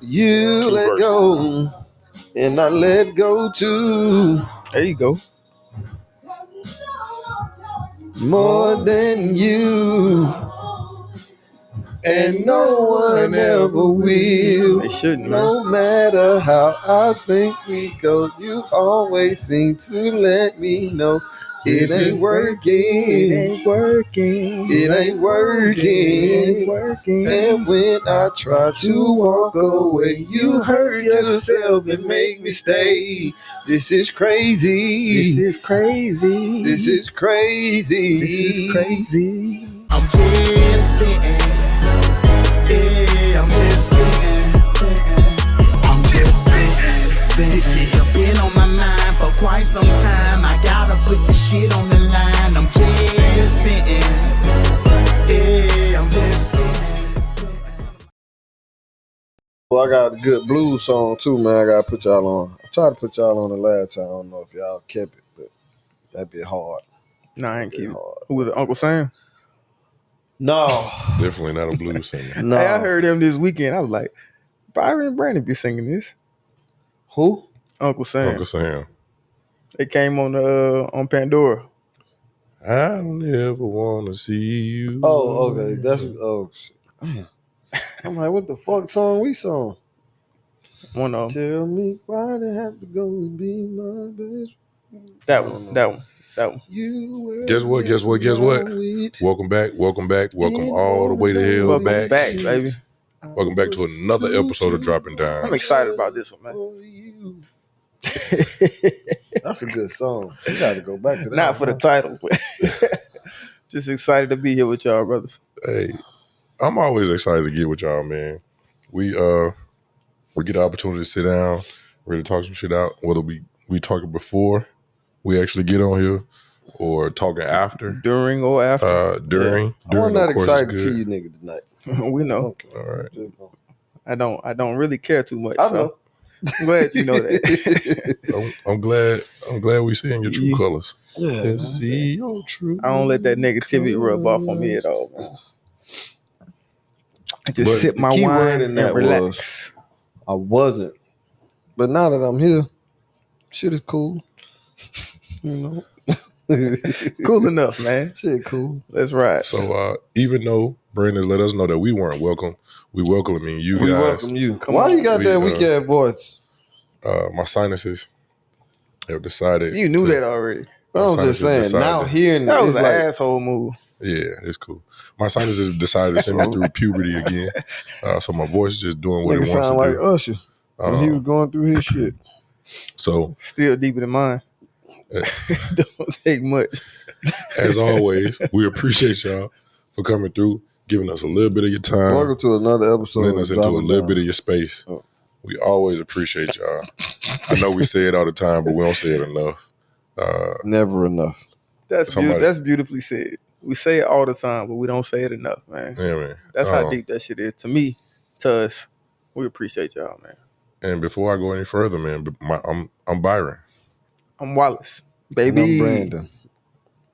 You Two let verses. go, and I let go too. There you go. More than you, and no one ever will. They shouldn't, man. No matter how I think we go, you always seem to let me know it ain't working. It ain't working. It ain't working. And when I try to walk away, you hurt yourself and make me stay. This is crazy. This is crazy. This is crazy. This is crazy. I'm just spitting. Yeah, I'm just spitting. I'm just spitting. This shit have been on my mind for quite some time. I gotta put the shit on the line. I'm just spitting. Yeah, I'm just spitting. Well, I got a good blues song too, man. I gotta put y'all on. I tried to put y'all on the last time. I don't know if y'all kept it, but that'd be hard. Nah, I ain't That'd be cute. hard. Who was it, Uncle Sam? No, Definitely not a blues singer. no. Hey, I heard him this weekend. I was like, Byron and Brandon be singing this. Who? Uncle Sam. Uncle Sam. They came on Pandora. I don't ever want to see you. Oh, okay. That's shit. Man. I'm like, what the fuck song we sung? One of them. Tell me why they have to go and be my best. That one. You Guess what? Welcome back. Welcome all the way to hell Welcome back. back, baby. Welcome back to another episode of Dropping Dimes. I'm excited about this one, man. That's a good song. You got to go back to that. Not for the title, but just excited to be here with y'all, brothers. Hey, I'm always excited to get with y'all, man. We get the opportunity to sit down, really talk some shit out, whether we talking before we actually get on here or talking after. During or after. During. I'm not of course, excited to is see good. you niggas tonight. We know. Okay. All right. I don't really care too much. I know. I'm glad you know that. I'm glad we seeing your true colors. Yeah. And see your true. I don't let that negativity rub off on me at all, man. I just But sip the my key wine word in and that relax. I wasn't. But now that I'm here, shit is cool. You know? Cool enough, man. Shit cool. Let's ride. So even though Brandon let us know that we weren't welcome, we welcoming you We guys. welcome you. Come Why on. you got that weak ass voice? My sinuses have decided. You knew that already. I'm just saying, now hearing That it, was it's an like, asshole move. Yeah, it's cool. My sinuses decided to send me through puberty again. So my voice is just doing what it nigga wants sound to like do. Usher when he was going through his shit. So Still deeper than mine. Don't take much. as always, we appreciate y'all for coming through, giving us a little bit of your time, Welcome to another episode. letting us into a Dropping little Down. bit of your space. We always appreciate y'all. I know we say it all the time, but we don't say it enough. Never enough. That's beautifully said. We say it all the time, but we don't say it enough, man. Yeah, man. That's how deep that shit is. To me, to us, we appreciate y'all, man. And before I go any further, man, I'm Byron. I'm Wallace, baby. And I'm Brandon.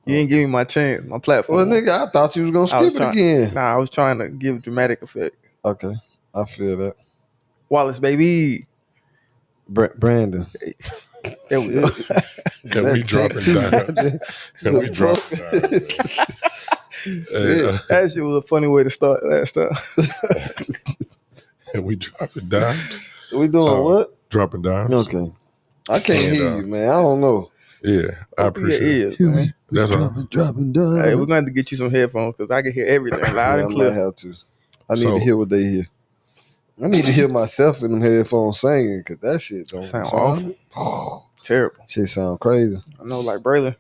You ain't give me my chance, my platform. Well, nigga, I thought you was gonna skip it again. Nah, I was trying to give dramatic effect. Okay, I feel that. Wallace, baby. Brandon. There we go. And we dropping down. And we dropping down. That shit was a funny way to start last time. And we dropping dimes. We doing what? Dropping dimes. Okay. I can't hear you, man. I don't know. Yeah, I appreciate it. Man. That's all. Dropping down. Hey, we're going to have to get you some headphones because I can hear everything loud and I clear. might have to. I need to hear what they hear. I need to hear myself in them headphones singing because that shit don't sound awful. Terrible. Shit sound crazy. I know, like Braylon.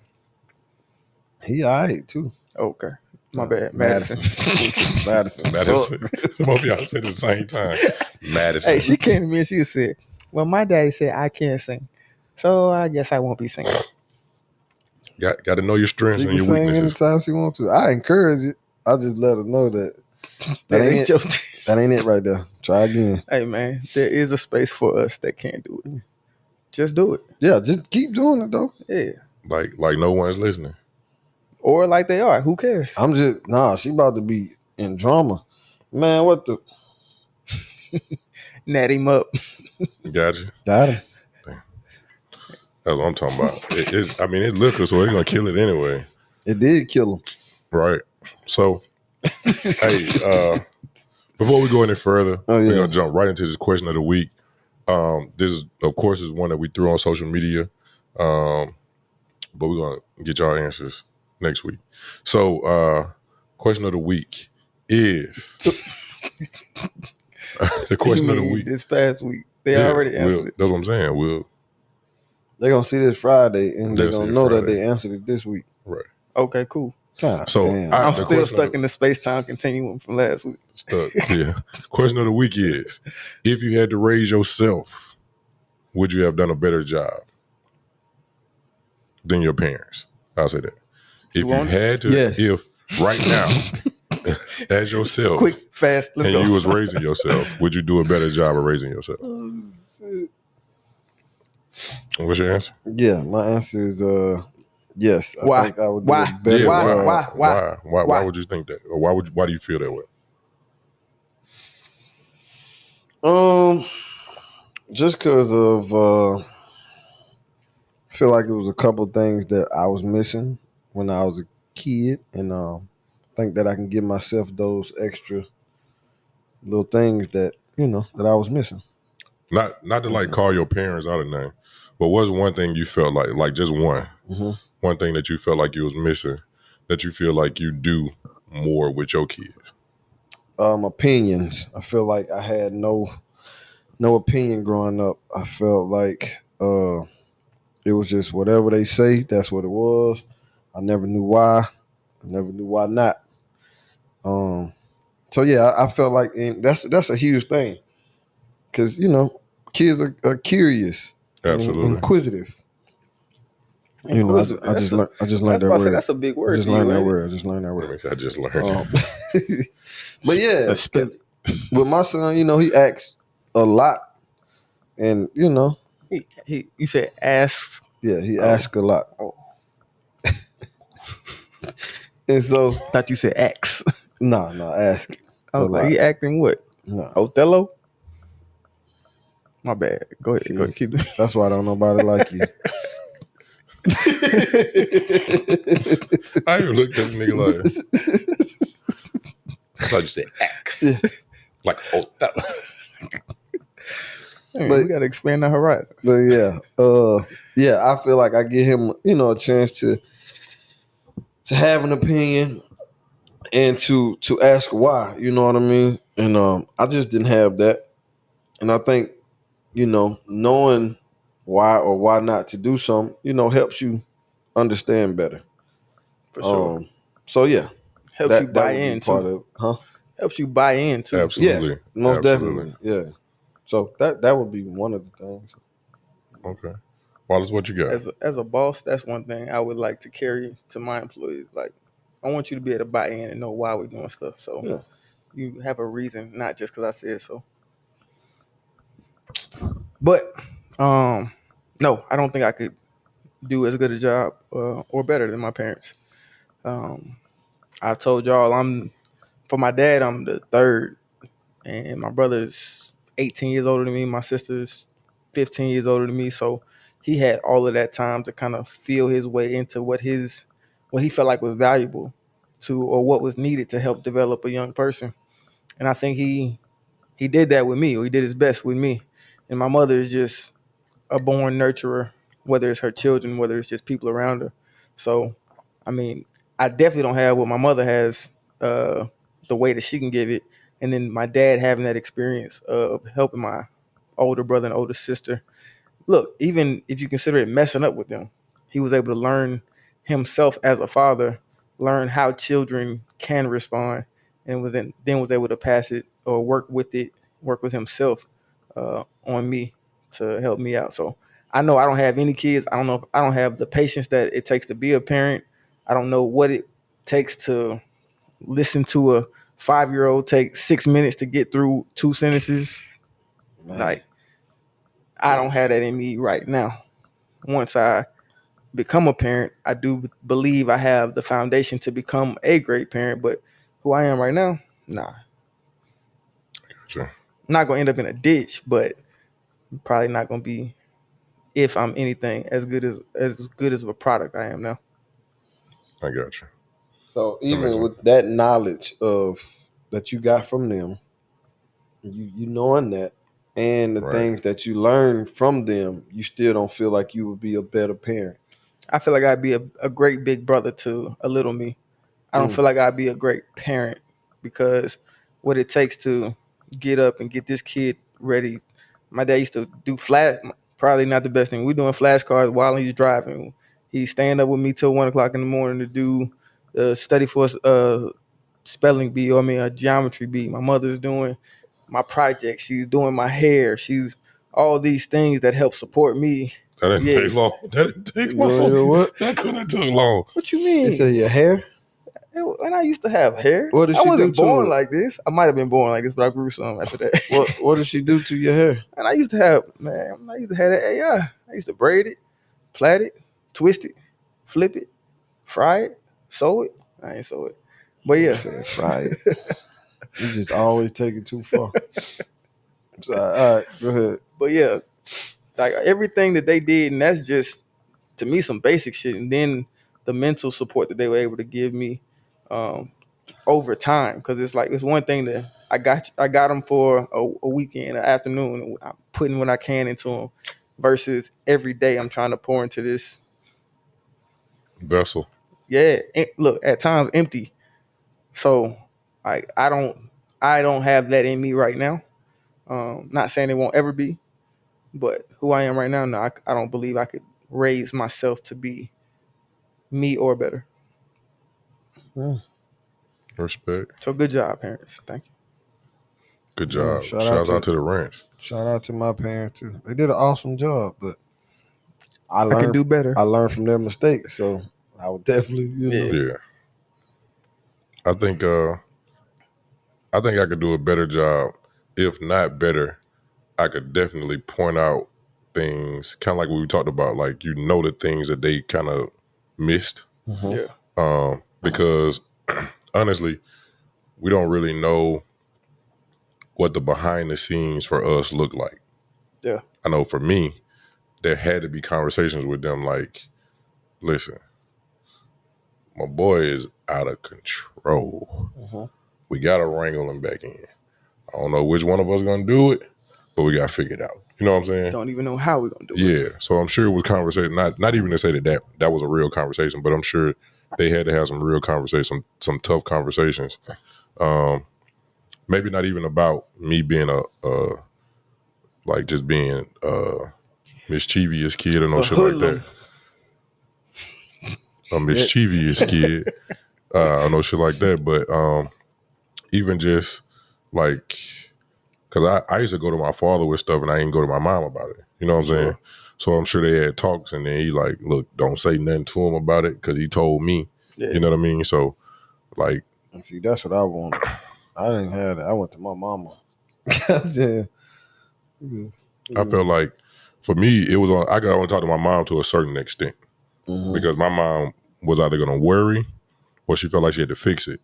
He all right, too. Okay. My bad. Madison. Madison. Both of y'all said at the same time. Madison. Hey, she came to me and she said, well, my daddy said I can't sing. So I guess I won't be singing. Got to know your strengths She and can your sing weaknesses. anytime she wants to. I encourage it. I just let her know that ain't it. That ain't it right there. Try again. Hey, man, there is a space for us that can't do it. Just do it. Yeah, just keep doing it, though. Yeah. Like no one's listening. Or like they are. Who cares? She about to be in drama. Man, what the? Nat him up. Gotcha. Got him. That's what I'm talking about. I mean, it's liquor, so it's gonna kill it anyway, It did kill him. right? So, hey, before we go any further, Oh, yeah. we're gonna jump right into this question of the week. This is, of course, is one that we threw on social media, but we're gonna get y'all answers next week. So, question of the week is the question of the week. This past week. They already answered it. That's what I'm saying. They're going to see this Friday, and they're They'll going see to it know that Friday. they answered it this week. Right. Okay, cool. God So, damn. I'm the still question stuck of in the space-time continuum from last week. Stuck. Yeah. Question of the week is: if you had to raise yourself, would you have done a better job than your parents? I'll say that. If you want it? had to, Yes. if right now, as yourself, Quick, fast, let's and go. you was raising yourself, would you do a better job of raising yourself? What's your answer? Yeah, my answer is yes. I Why? think I would do Why? a better Why? job. Why? Why would you think that? Or why do you feel that way? Just because of I feel like it was a couple things that I was missing when I was a kid, and think that I can give myself those extra little things that that I was missing. Not to like call your parents out of name, but what's one thing you felt like just one thing that you felt like you was missing that you feel like you do more with your kids? Opinions. I feel like I had no opinion growing up. I felt like it was just whatever they say, that's what it was. I never knew why. I never knew why not. So yeah, I felt like, and that's a huge thing, because kids are curious and Absolutely. inquisitive. I just learned that word. That's a big word. I just learned that word. I just learned. But yeah, because with my son, he acts a lot, and You said ask. yeah, he asks a lot. Oh. And so, Thought you said X. no, ask I a was lot. like, he acting what? No, Othello? My bad. Go ahead. See, Go ahead. Keep it. that's why I don't nobody like you. I even looked at the nigga like, I thought you said X. Like, oh, that. Hey, But- we gotta expand the horizon. But yeah, I feel like I give him, a chance to have an opinion and to ask why. You know what I mean? And I just didn't have that, and I think knowing why or why not to do something, helps you understand better. For sure. So yeah, Helps you buy would be in part too. of, huh? Helps you buy in too. Absolutely. Yeah, most Absolutely. definitely. Yeah. So that would be one of the things. Okay. Wallace, what you got? As a boss, that's one thing I would like to carry to my employees. Like, I want you to be able to buy in and know why we're doing stuff. So Yeah. you have a reason, not just because I said so. But no, I don't think I could do as good a job or better than my parents. I told y'all for my dad, I'm the third, and my brother's 18 years older than me. My sister's 15 years older than me. So he had all of that time to kind of feel his way into what he felt like was valuable to, or what was needed to help develop a young person. And I think he did that with me, or he did his best with me. And my mother is just a born nurturer, whether it's her children, whether it's just people around her. So, I mean, I definitely don't have what my mother has, the way that she can give it. And then my dad having that experience of helping my older brother and older sister. Look, even if you consider it messing up with them, he was able to learn himself as a father, learn how children can respond, and then was able to pass it or work with himself on me to help me out. So I know I don't have any kids. I don't know if I don't have the patience that it takes to be a parent. I don't know what it takes to listen to a 5-year-old take 6 minutes to get through 2 sentences. Man. Like, I don't have that in me right now. Once I become a parent, I do believe I have the foundation to become a great parent, but who I am right now, nah. Gotcha. not gonna end up in a ditch, but probably not gonna be, if I'm anything, as good as a product I am now. I got you. So That makes even sense. with that knowledge of that you got from them, you knowing that, and the Right. things that you learn from them, you still don't feel like you would be a better parent. I feel like I'd be a great big brother to a little me. I don't Mm. feel like I'd be a great parent because what it takes to get up and get this kid ready. My dad used to do flash, probably not the best thing. We're doing flashcards while he's driving. He's staying up with me till 1 o'clock in the morning to do study for spelling bee, or I mean a geometry bee. My mother's doing my project. She's doing my hair. She's all these things that help support me. That didn't Yeah. take long. That didn't take Doing your long. what? That couldn't have took long. What you You say mean? your hair? When I used to have hair, What did I she do wasn't to born it? like this. I might have been born like this, but I grew some after that. What did she do to your hair? And I used to have that AI. I used to braid it, plait it, twist it, flip it, fry it, sew it. I ain't sew it, but You yeah. said fry it. You just always take it too far. So, all right, go ahead. But yeah, like everything that they did, and that's just to me some basic shit. And then the mental support that they were able to give me over time, because it's like it's one thing that I got them for a weekend, an afternoon, and I'm putting what I can into them, versus every day I'm trying to pour into this. Vessel. Yeah, look, at times empty. So I don't have that in me right now. Not saying it won't ever be, but who I am right now, no, I don't believe I could raise myself to be me or better. Respect. So good job, parents. Thank you. Good Yeah, job. shout Shouts out out to the ranch. Shout out to my parents too. They did an awesome job, but I I can learned do better. I learned from their mistakes, so I would definitely, Yeah. Yeah. I think I could do a better job. If not better, I could definitely point out things kind of like what we talked about, like the things that they kind of missed. Yeah. Because honestly, we don't really know what the behind the scenes for us look like. Yeah. I know for me, there had to be conversations with them like, listen, my boy is out of control. We got to wrangle him back in. I don't know which one of us going to do it, but we got to figure it out. You know what I'm saying? Don't even know how we're gonna do it. Yeah. So I'm sure it was conversation, not even to say that was a real conversation, but I'm sure they had to have some real conversations, some tough conversations. Maybe not even about me being just being mischievous kid or no A shit like hoodlum. that. A mischievous kid or no shit like that. But even just like, because I used to go to my father with stuff and I didn't go to my mom about it. You know what I'm saying? So I'm sure they had talks and then he like, look, don't say nothing to him about it because he told me. Yeah. You know what I mean? So like, And see, that's what I wanted. I didn't have that. I went to my mama. Yeah. I felt like for me, it was I could only talk to my mom to a certain extent because my mom was either going to worry or she felt like she had to fix it.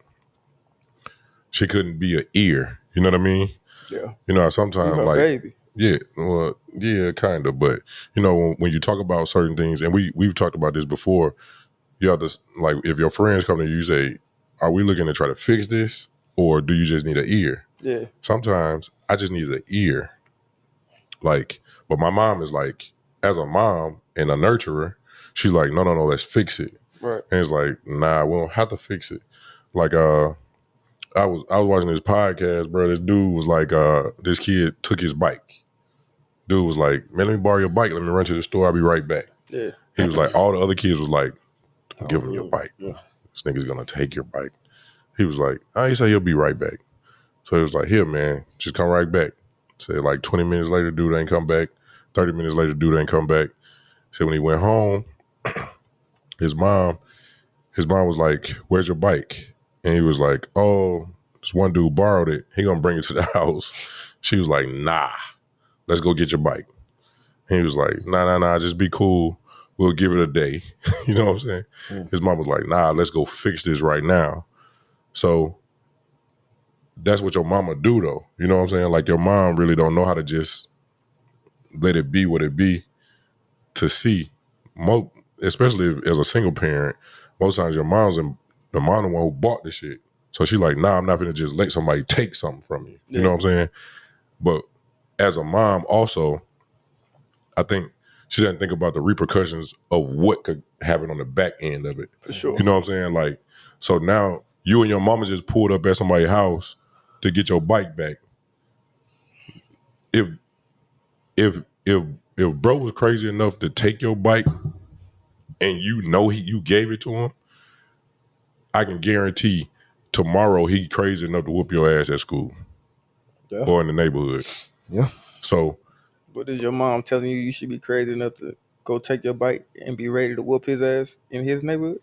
She couldn't be an ear. You know what I mean? Yeah. You know, You sometimes her like, baby. yeah, well, yeah, kind of. But you know, when you talk about certain things, and we've talked about this before, you have to like if your friends come to you, you say, "Are we looking to try to fix this, or do you just need an ear?" Yeah. Sometimes I just needed an ear. Like, but my mom is like, as a mom and a nurturer, she's like, no, let's fix it. Right. And it's like, nah, we don't have to fix it. Like, I was watching this podcast, bro. This dude was like, this kid took his bike. Dude was like, man, let me borrow your bike. Let me run to the store. I'll be right back. Yeah. He was like, all the other kids was like, don't give him your bike. Yeah. This nigga's gonna take your bike. He was like, he said he'll be right back. So he was like, here, man, just come right back. Say like 20 minutes later, dude ain't come back. 30 minutes later, dude ain't come back. So when he went home, his mom was like, where's your bike? And he was like, oh, this one dude borrowed it. He gonna bring it to the house. She was like, nah, let's go get your bike. And he was like, nah, just be cool. We'll give it a day. You know what I'm saying? His mom was like, nah, let's go fix this right now. So that's what your mama do though. You know what I'm saying? Like your mom really don't know how to just let it be what it be to see. Especially as a single parent, most times your mom's the mom the one who bought the shit. So she like, nah, I'm not gonna just let somebody take something from you. You know what I'm saying? But as a mom also, I think she doesn't think about the repercussions of what could happen on the back end of it. For sure. You know what I'm saying? Like, so now you and your mama just pulled up at somebody's house to get your bike back. If if bro was crazy enough to take your bike and you gave it to him, I can guarantee tomorrow he crazy enough to whoop your ass at school or in the neighborhood. Yeah. So, But is your mom telling you should be crazy enough to go take your bike and be ready to whoop his ass in his neighborhood?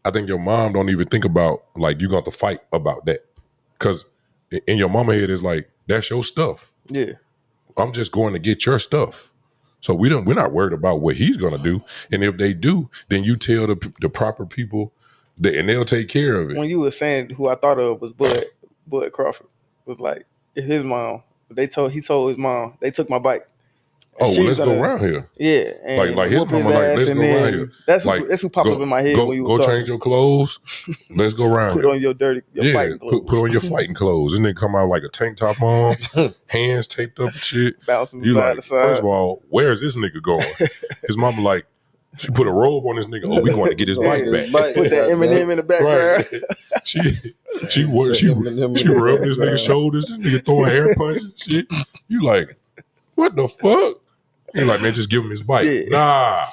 I think your mom don't even think about like you got to fight about that, because in your mama head is like that's your stuff. Yeah. I'm just going to get your stuff. So we're not worried about what he's gonna do. And if they do, then you tell the proper people that, and they'll take care of it. When you were saying who I thought of was Bud Crawford, was like his mom. He told his mom they took my bike. Oh, well, let's go around here. Yeah, and like his mama, like, let's go around here. That's who popped up in my head when you were go talking. change your clothes. Let's go around. Put here. on your fighting clothes. Put on your fighting clothes. And then come out like a tank top on, hands taped up and shit. Bouncing you side like, to side. First of all, where is this nigga going? His mama like, she put a robe on this nigga. Oh, we going to get his bike back. Put that Eminem in the background. Right. she rubbed this nigga's shoulders. This nigga throwing air punches and shit. You like, what the fuck? He like, man, just give him his bike. Yeah. Nah.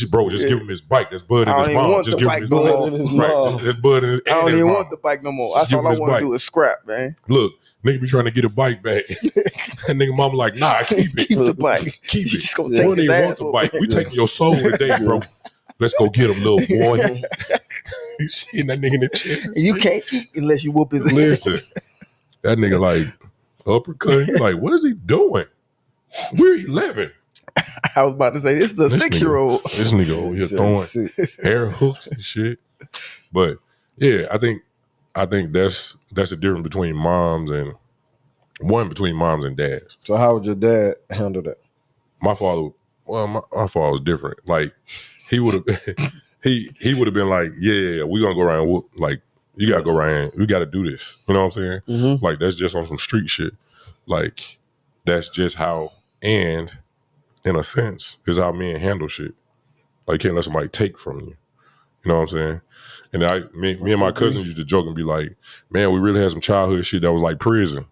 Bro, just give him his bike. That's Bud in his mom. Just give him his bike. Right. That's Bud in his I don't his even mom. want the bike no more. That's all I want to do is scrap, man. Look, nigga be trying to get a bike back. And nigga mama like, nah, keep it. Keep the bike. Keep it. Just gonna We take don't his even ass want the whoop. bike. We taking your soul today, bro. Let's go get him, little boy. You seeing that nigga in the chest? You can't eat unless you whoop his ass. Listen, that nigga like uppercut. He like, what is he doing? We're 11. I was about to say this is a 6-year-old. This nigga over here throwing hair hooks and shit. But yeah, I think that's the difference between moms and dads. So how would your dad handle that? My father, well, my father was different. Like he would have he would have been like, yeah, we gonna go around and whoop. Like you gotta go around. We gotta do this. You know what I'm saying? Mm-hmm. Like that's just on some street shit. Like that's just how, and in a sense, is how men handle shit. Like you can't let somebody take from you. You know what I'm saying? And me and my cousins used to joke and be like, man, we really had some childhood shit that was like prison.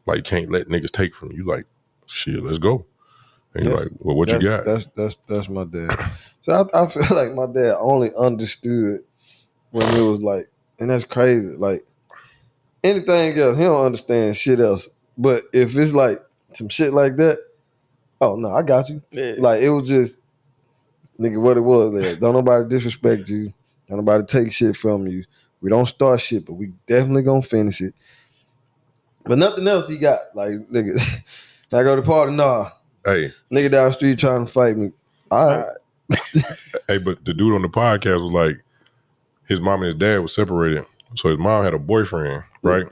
Like you can't let niggas take from you. Like, shit, let's go. And you're like, well, what you got? That's my dad. So I feel like my dad only understood when it was like, and that's crazy. Like anything else, he don't understand shit else. But if it's like some shit like that, oh no, I got you. Yeah. Like it was just, nigga, what it was. Like, don't nobody disrespect you. Don't nobody take shit from you. We don't start shit, but we definitely gonna finish it. But nothing else he got. Like nigga, I go to the party, nah. Hey, Nigga down the street trying to fight me. All right. hey, but the dude on the podcast was like, his mom and his dad was separated. So his mom had a boyfriend, right?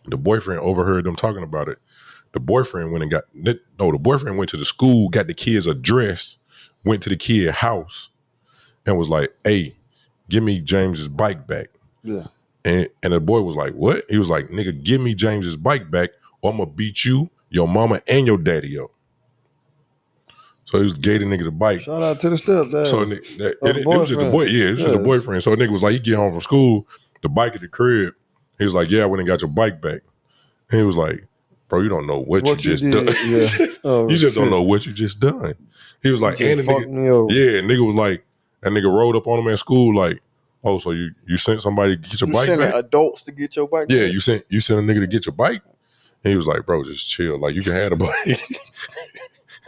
The boyfriend overheard them talking about it. The boyfriend went to the school, got the kid's address, went to the kid's house, and was like, hey, give me James's bike back. Yeah. And the boy was like, what? He was like, nigga, give me James's bike back or I'm going to beat you, your mama, and your daddy up. So he was gave the nigga the bike. Shout out to the stepdad. So it was just the boy. Yeah, it was just the boyfriend. So the nigga was like, he get home from school, the bike at the crib. He was like, yeah, I went and got your bike back. And he was like, bro, you don't know what you just done. Yeah. Oh, you just don't know what you just done. He was like, and the nigga, yeah, nigga was like, that nigga rolled up on him at school like, oh, so you sent somebody to get your bike back? Adults to get your bike Yeah, back? you sent a nigga to get your bike? And he was like, bro, just chill. Like, you can have the bike.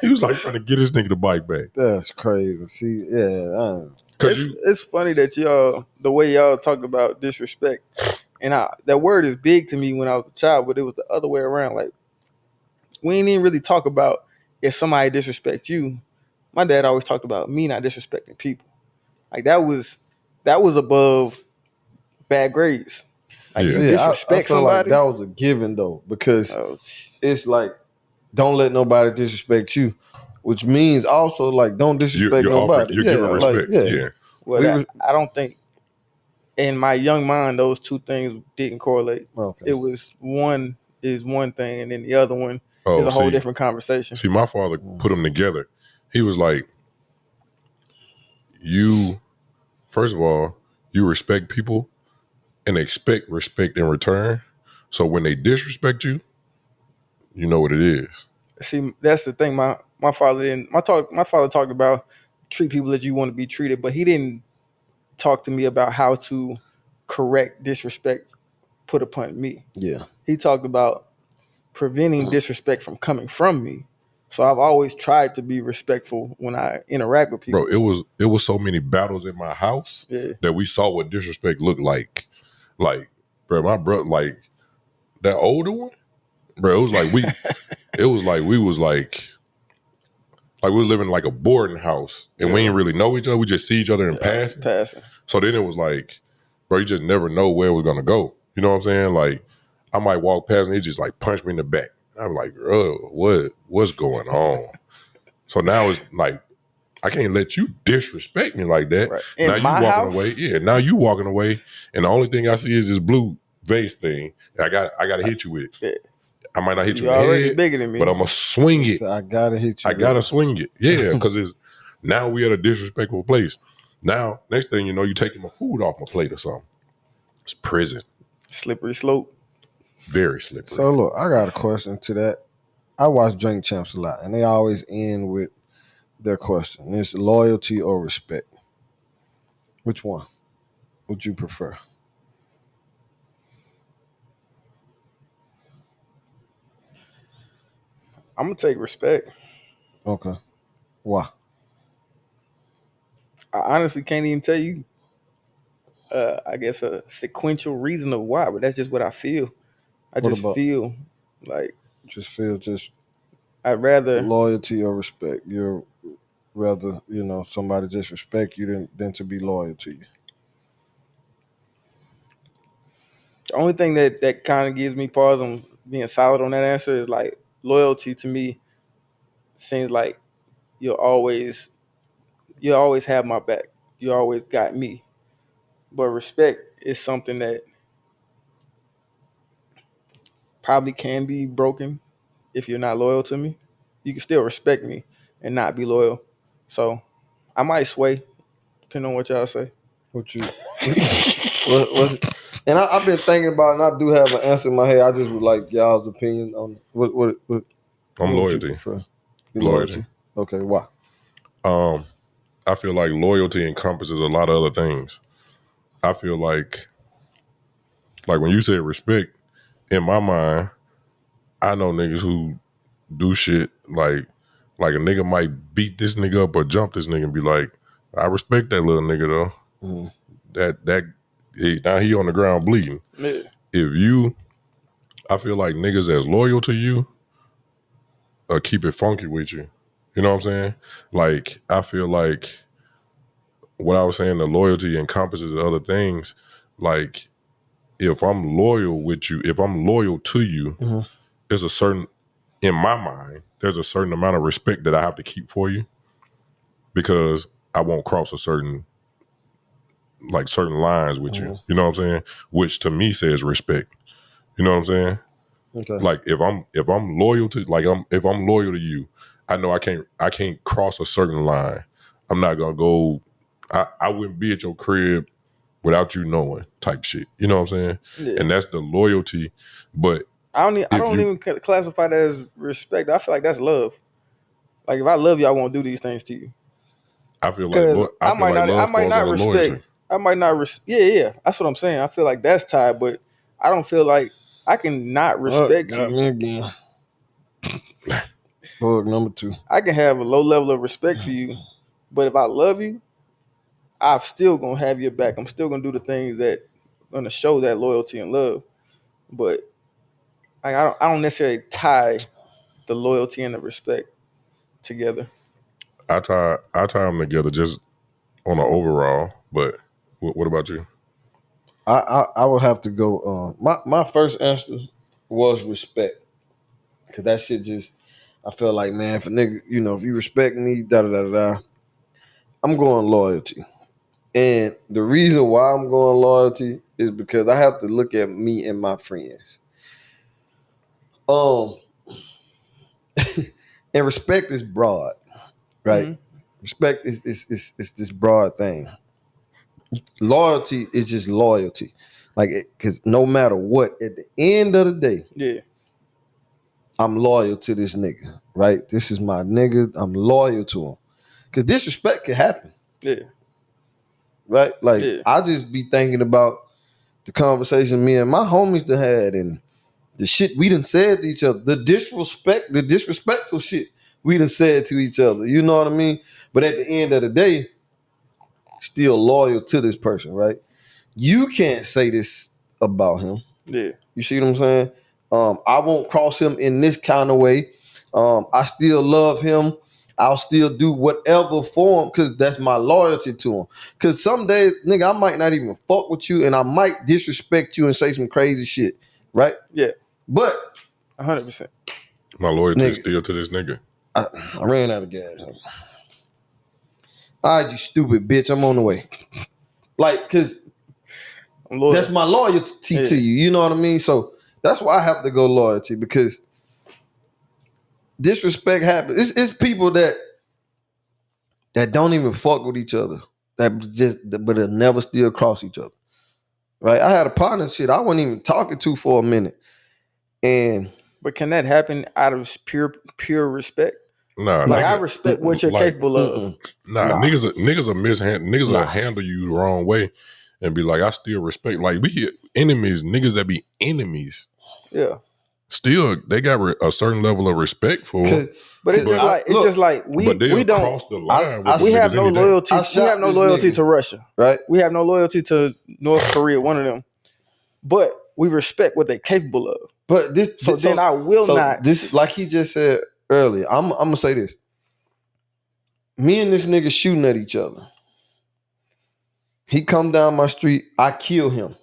He was like trying to get his nigga the bike back. That's crazy. See, yeah. It's funny that the way y'all talk about disrespect, and that word is big to me when I was a child, but it was the other way around. Like, we ain't even really talk about if somebody disrespect you. My dad always talked about me not disrespecting people. Like that was above bad grades. Like you I disrespect feel like somebody. that was a given though, because it's like don't let nobody disrespect you, which means also like don't disrespect nobody. You're giving Like respect. Yeah. Well, I don't think in my young mind those two things didn't correlate. Okay. It was one is one thing, and then the other one Oh, is a whole different conversation. See, my father put them together. He was like, you, first of all, you respect people and expect respect in return. So when they disrespect you, you know what it is. See, that's the thing. My father didn't. My father talked about treat people as you want to be treated, but he didn't talk to me about how to correct disrespect put upon me. Yeah. He talked about preventing disrespect from coming from me. So I've always tried to be respectful when I interact with people. Bro, it was so many battles in my house that we saw what disrespect looked like. Like, bro, my brother, like that older one, bro, it was like we was living in like a boarding house and we didn't really know each other. We just see each other in passing. So then it was like, bro, you just never know where it was gonna go. You know what I'm saying? Like, I might walk past and he just like punch me in the back. I'm like, bro, what's going on? So now it's like, I can't let you disrespect me like that. Right. Now In you my walking house? away. Yeah, now you walking away, and the only thing I see is this blue vase thing. I got to hit you with it. Yeah. I might not hit you in You're the already head, bigger than me. but I'm gonna swing it. So I gotta hit you. I gotta swing it. Yeah, because it's now we at a disrespectful place. Now, next thing you know, you taking my food off my plate or something. It's prison. Slippery slope. Very slippery. So look, I got a question to that. I watch Drink Champs a lot, and they always end with their question. It's loyalty or respect. Which one would you prefer? I'm gonna take respect. Okay. Why? I honestly can't even tell you. I guess a sequential reason of why, but that's just what I feel. I What just about- feel like Just feel just I'd rather. loyalty or respect. You're rather, somebody just respect you than to be loyal to you. The only thing that kind of gives me pause on being solid on that answer is like loyalty to me seems like you'll always have my back. You always got me. But respect is something that probably can be broken if you're not loyal to me. You can still respect me and not be loyal. So I might sway, depending on what y'all say. What you what's and I've been thinking about it, and I do have an answer in my head. I just would like y'all's opinion on what I'm what would loyalty. you prefer? You Loyalty. Okay, why? I feel like loyalty encompasses a lot of other things. I feel like when you say respect, in my mind, I know niggas who do shit like a nigga might beat this nigga up or jump this nigga and be like, I respect that little nigga though. Mm-hmm. Now he on the ground bleeding. Yeah. I feel like niggas that's loyal to you keep it funky with you. You know what I'm saying? Like, I feel like what I was saying, the loyalty encompasses other things. Like, if I'm loyal with you, if I'm loyal to you, Mm-hmm. there's a certain, in my mind, there's a certain amount of respect that I have to keep for you because I won't cross certain lines with you. You know what I'm saying? Which to me says respect. You know what I'm saying? Okay. Like if I'm loyal to if I'm loyal to you, I know I can't cross a certain line. I'm not gonna go. I wouldn't be at your crib without you knowing type shit. You know what I'm saying? Yeah. And that's the loyalty. But I don't even classify that as respect. I feel like that's love. Like if I love you, I won't do these things to you. I feel Because like love falls under loyalty. I might not. Yeah. That's what I'm saying. I feel like that's tied, but I don't feel like I can not respect got you. me again. Plug number 2. I can have a low level of respect for you, but if I love you, I'm still gonna have your back. I'm still gonna do the things that gonna show that loyalty and love. But I don't necessarily tie the loyalty and the respect together. I tie them together just on an overall. But what about you? I would have to go. My first answer was respect, because that shit just. I feel like, man, if a nigga, if you respect me, da da da da, I'm going loyalty. And the reason why I'm going loyalty is because I have to look at me and my friends. Um, and respect is broad, right? Mhm. Respect is this broad thing. Loyalty is just loyalty, like, because no matter what, at the end of the day, Yeah. I'm loyal to this nigga, right? This is my nigga. I'm loyal to him, because disrespect can happen, Yeah. right? Like, Yeah. I just be thinking about the conversation me and my homies done had, and the shit we done said to each other, the disrespectful shit we done said to each other. You know what I mean? But at the end of the day, still loyal to this person, right? You can't say this about him. Yeah. You see what I'm saying? I won't cross him in this kind of way. I still love him. I'll still do whatever for him, because that's my loyalty to him. Because some days, nigga, I might not even fuck with you, and I might disrespect you and say some crazy shit, right? Yeah. But 100%. My loyalty is nigga, still to this nigga. I ran out of gas. All right, you stupid bitch. I'm on the way. Like, because I'm loyal. that's my loyalty to you. You know what I mean? So that's why I have to go loyalty, because disrespect happens. It's people that don't even fuck with each other, but they'll never still cross each other. Right? I had a partner shit I wasn't even talking to for a minute. And But can that happen out of pure respect? Nah, Like, I nigga, respect what you're like, capable of. Nah, Nah. niggas will Nah. handle you the wrong way and be like, I still respect. Like, we get enemies, niggas that be enemies. Yeah. Still, they got a certain level of respect for them. But it's just like we they'll don't cross the line with we the have niggas no any day. loyalty. I We shot have no this loyalty nigga. to Russia. right? We have no loyalty to North Korea, one of them. But we respect what they're capable of. But Then I will not. This, like he just said earlier, I'm gonna say this. Me and this nigga shooting at each other. He come down my street, I kill him.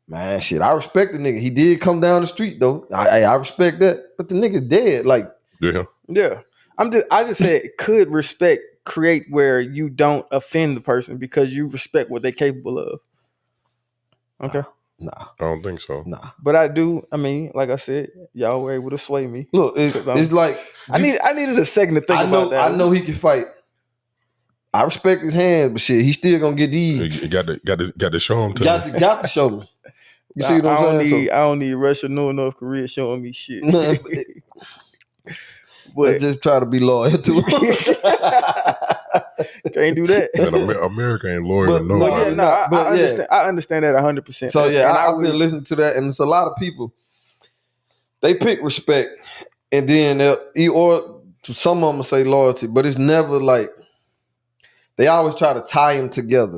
Man, shit, I respect the nigga. He did come down the street though. I respect that. But the nigga's dead. Like, Yeah. I just said, could respect create where you don't offend the person because you respect what they're capable of? Okay. nah. I don't think so. Nah. But I do, I mean, like I said, y'all were able to sway me. Look, it's like I needed a second to think about that. I know he can fight. I respect his hands, but shit, he still gonna get these. You got to show them to me. Got to show me. You see what I'm saying? I don't need Russia nor North Korea showing me shit. But just try to be loyal to him. Can't do that. And America ain't loyal to no But one. yeah, no, I understand that 100%. So yeah, and I've been listening to that, and it's a lot of people. They pick respect, and then or some of them say loyalty, but it's never like they always try to tie them together.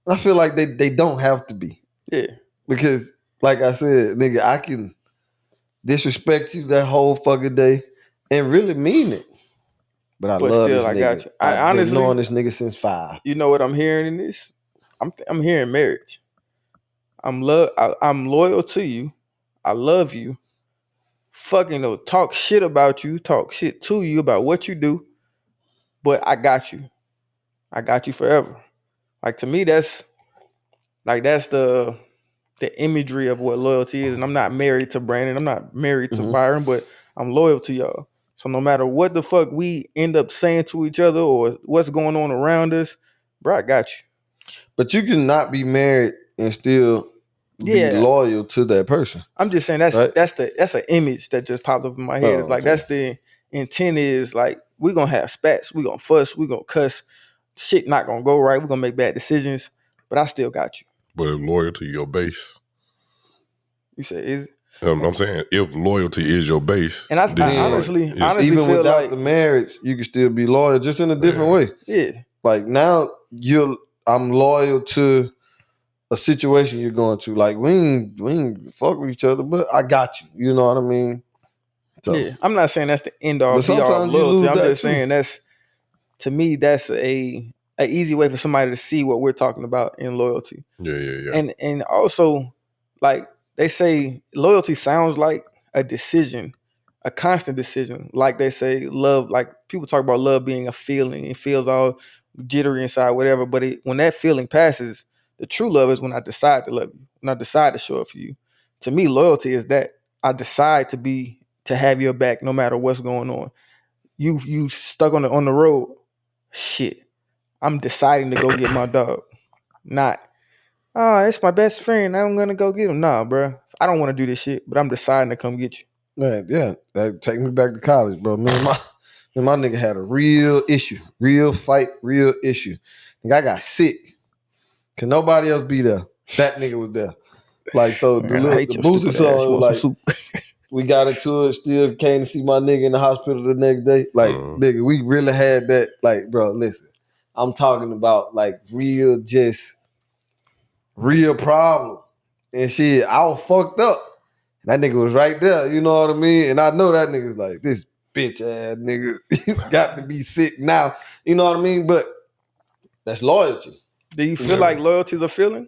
And I feel like they don't have to be. Yeah. Because, like I said, nigga, I can disrespect you that whole fucking day and really mean it. But I love still, this I nigga. got you. I've Honestly, been knowing this nigga since 5. You know what I'm hearing in this? I'm hearing marriage. I'm loyal to you. I love you. Fucking talk shit about you, talk shit to you about what you do, but I got you. I got you forever. Like, to me, that's the imagery of what loyalty is. And I'm not married to Brandon. I'm not married to Byron, but I'm loyal to y'all. So no matter what the fuck we end up saying to each other or what's going on around us, bro, I got you. But you can not be married and still be loyal to that person. I'm just saying that's an image that just popped up in my head. It's like, that's the intent is like, we're gonna have spats, we're gonna fuss, we're gonna cuss, shit not gonna go right, we're gonna make bad decisions, but I still got you. But loyal to your base. You say is it? I'm saying, if loyalty is your base, and I honestly even feel without like the marriage, you can still be loyal, just in a different way. Yeah. Like, now I'm loyal to a situation you're going through. Like, we ain't fuck with each other, but I got you. You know what I mean? So, yeah. I'm not saying that's the end all but be all sometimes you loyalty. lose I'm that just too. saying to me that's a an easy way for somebody to see what we're talking about in loyalty. Yeah. And also, like they say, loyalty sounds like a decision, a constant decision. Like they say, love. Like people talk about love being a feeling. It feels all jittery inside, whatever. But when that feeling passes, the true love is when I decide to love you. When I decide to show up for you. To me, loyalty is that I decide to have your back no matter what's going on. You stuck on the road. Shit. I'm deciding to go get my dog. Not, oh, it's my best friend. I'm gonna go get him. Nah, bro. I don't want to do this shit, but I'm deciding to come get you. Man, yeah, that take me back to college, bro. Me and my nigga had a real issue, real fight, real issue. Think I got sick. Can nobody else be there? That nigga was there. Like, so Man, I hate the your booster stupid ass. You song, want like, some soup? we got into it, still came to see my nigga in the hospital the next day. Like, nigga, we really had that. Like, bro, listen, I'm talking about like real problem. And shit, I was fucked up. And that nigga was right there, you know what I mean? And I know that nigga was like, this bitch ass nigga, you got to be sick now. You know what I mean? But that's loyalty. Do you feel like loyalty is a feeling?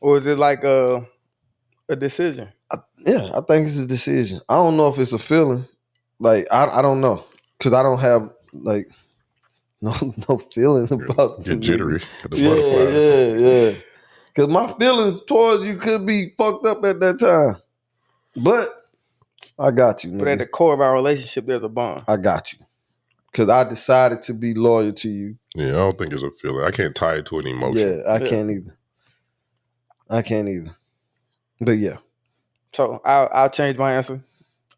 Or is it like a decision? I think it's a decision. I don't know if it's a feeling. Like, I don't know. Because I don't have, like, no feeling about Get jittery. Yeah. Because my feelings towards you could be fucked up at that time. But I got you, nigga. But at the core of our relationship, there's a bond. I got you. Because I decided to be loyal to you. Yeah, I don't think it's a feeling. I can't tie it to an emotion. Yeah, I can't either. But yeah. So I'll change my answer.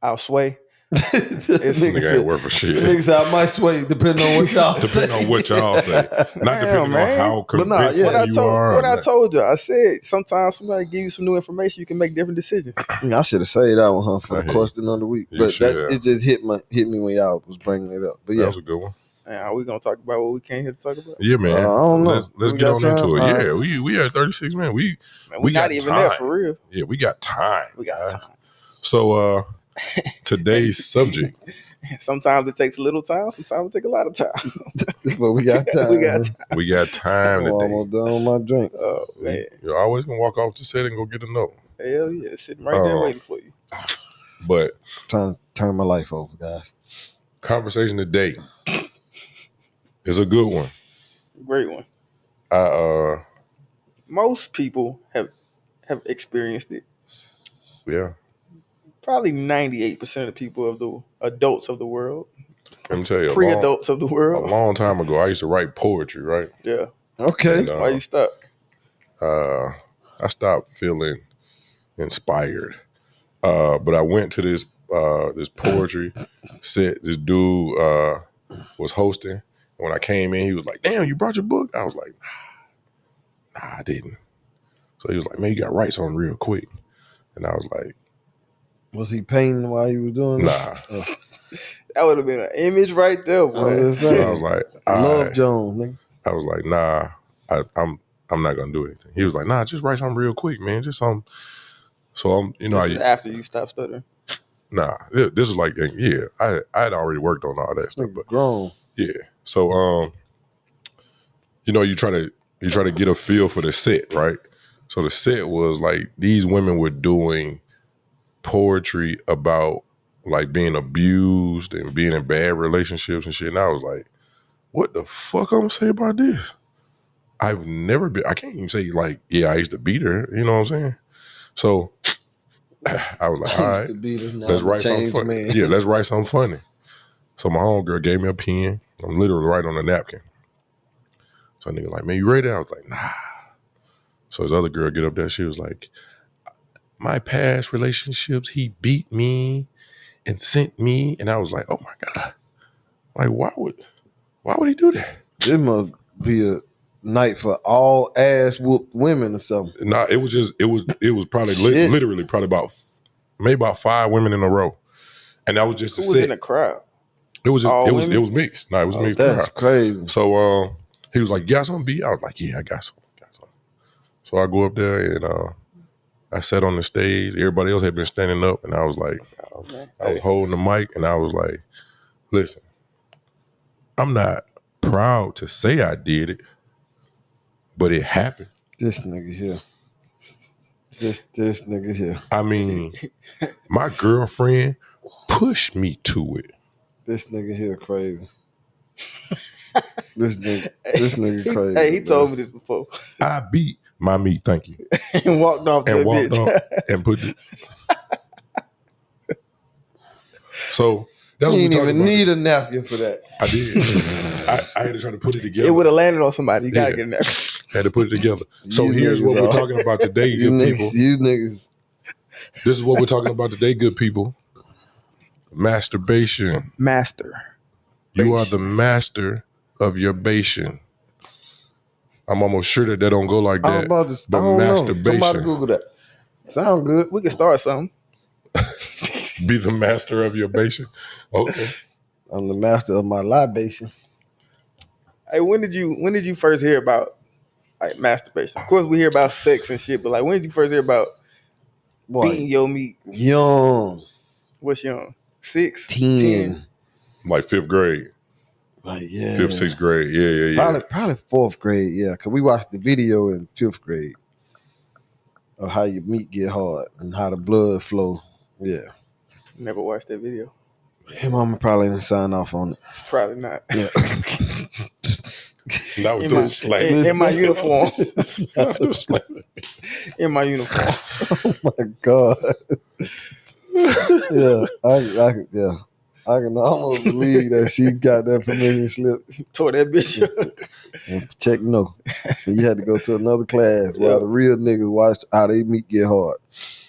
I'll sway. This nigga ain't worth a shit. Nigga said I might sway depending on what y'all say. Depending on what y'all say. Not depending on how convincing you are. What I told you. I said sometimes somebody give you some new information, you can make different decisions. I should have said that one, for the question of the week. But it just hit me when y'all was bringing it up. But yeah. That was a good one. Man, are we gonna talk about what we came here to talk about? Yeah, man. I don't know. Let's get on into it. Yeah, we are 36 minutes. We got not even time. there for real. Yeah, we got time. We got time. So today's subject. Sometimes it takes a little time. Sometimes it takes a lot of time. But we got time. We got time today. I'm almost done with my drink. Oh man, you're always gonna walk off the set and go get a note. Hell yeah, sitting right there waiting for you. But trying to turn my life over, guys. Conversation today is a good one. Great one. Most people have experienced it. Yeah. Probably 98% of the people of the adults of the world. Let me tell you, pre-adults of the world. A long time ago, I used to write poetry, right? Yeah. Okay. And, why you stop? I stopped feeling inspired. But I went to this poetry set. This dude was hosting. And when I came in, he was like, "Damn, you brought your book?" I was like, "Nah, I didn't." So he was like, "Man, you got to write something real quick." And I was like, was he painting while he was doing that? Nah. That would have been an image right there, boy. So I was like, Love Jones, nigga. I was like, nah, I'm not gonna do anything. He was like, nah, just write something real quick, man. Just something. So I'm, after you stopped stuttering. Nah, this is like, yeah, I had already worked on all that stuff, but grown. Yeah. So you try to get a feel for the set, right? So the set was like these women were doing poetry about like being abused and being in bad relationships and shit. And I was like, what the fuck I'm gonna say about this? I've never been, I can't even say like, yeah, I used to beat her, you know what I'm saying? So I was like, all right, let's write something funny. Yeah, let's write something funny. So my homegirl gave me a pen. I'm literally writing on a napkin. So a nigga like, man, you ready? I was like, nah. So his other girl get up there. She was like, my past relationships, he beat me and sent me. And I was like, oh my God. Like, why would he do that? It must be a night for all ass whooped women or something. Nah, it was probably literally probably about 5 women in a row. And that was just Who was in the crowd? It was mixed. No, it was mixed. That's crazy. So he was like, you got something, B? I was like, yeah, I got something. So I go up there and I sat on the stage. Everybody else had been standing up, and I was like, I was holding the mic, and I was like, listen, I'm not proud to say I did it, but it happened. This nigga here. This nigga here. I mean, my girlfriend pushed me to it. This nigga here crazy. This nigga crazy. Hey, he told me this before. I beat my meat, thank you. And walked off And that walked bitch. off and put it. So that's You what we didn't talking even about. need a napkin for that. I did. I had to try to put it together. It would have landed on somebody. You gotta Yeah. get in there. Had to put it together. So You here's niggas what we're are- talking about today, You good people. niggas. This is what we're talking about today, good people. Masturbation. Master. You are the master of your bation. I'm almost sure that don't go like I'm that. about to. But I don't know. masturbation. Somebody Google that. Sound good. We can start something. Be the master of your bation. Okay. I'm the master of my libation. Hey, when did you first hear about like masturbation? Of course, we hear about sex and shit, but like, when did you first hear about beating Boy, your meat? young, What's young? 6, 10. Like 5th grade. Like, yeah. 5th, 6th grade. Yeah. Probably 4th grade, yeah. Because we watched the video in 5th grade of how your meat get hard and how the blood flow. Yeah. Never watched that video. Your mama probably didn't sign off on it. Probably not. Yeah. Now we In do my- it slang. in my uniform. Now we do slang. In my uniform. Oh my God. Yeah. I can almost believe that she got that permission slip Tore that bitch up. and check no. And you had to go to another class while the real niggas watch how they meat get hard.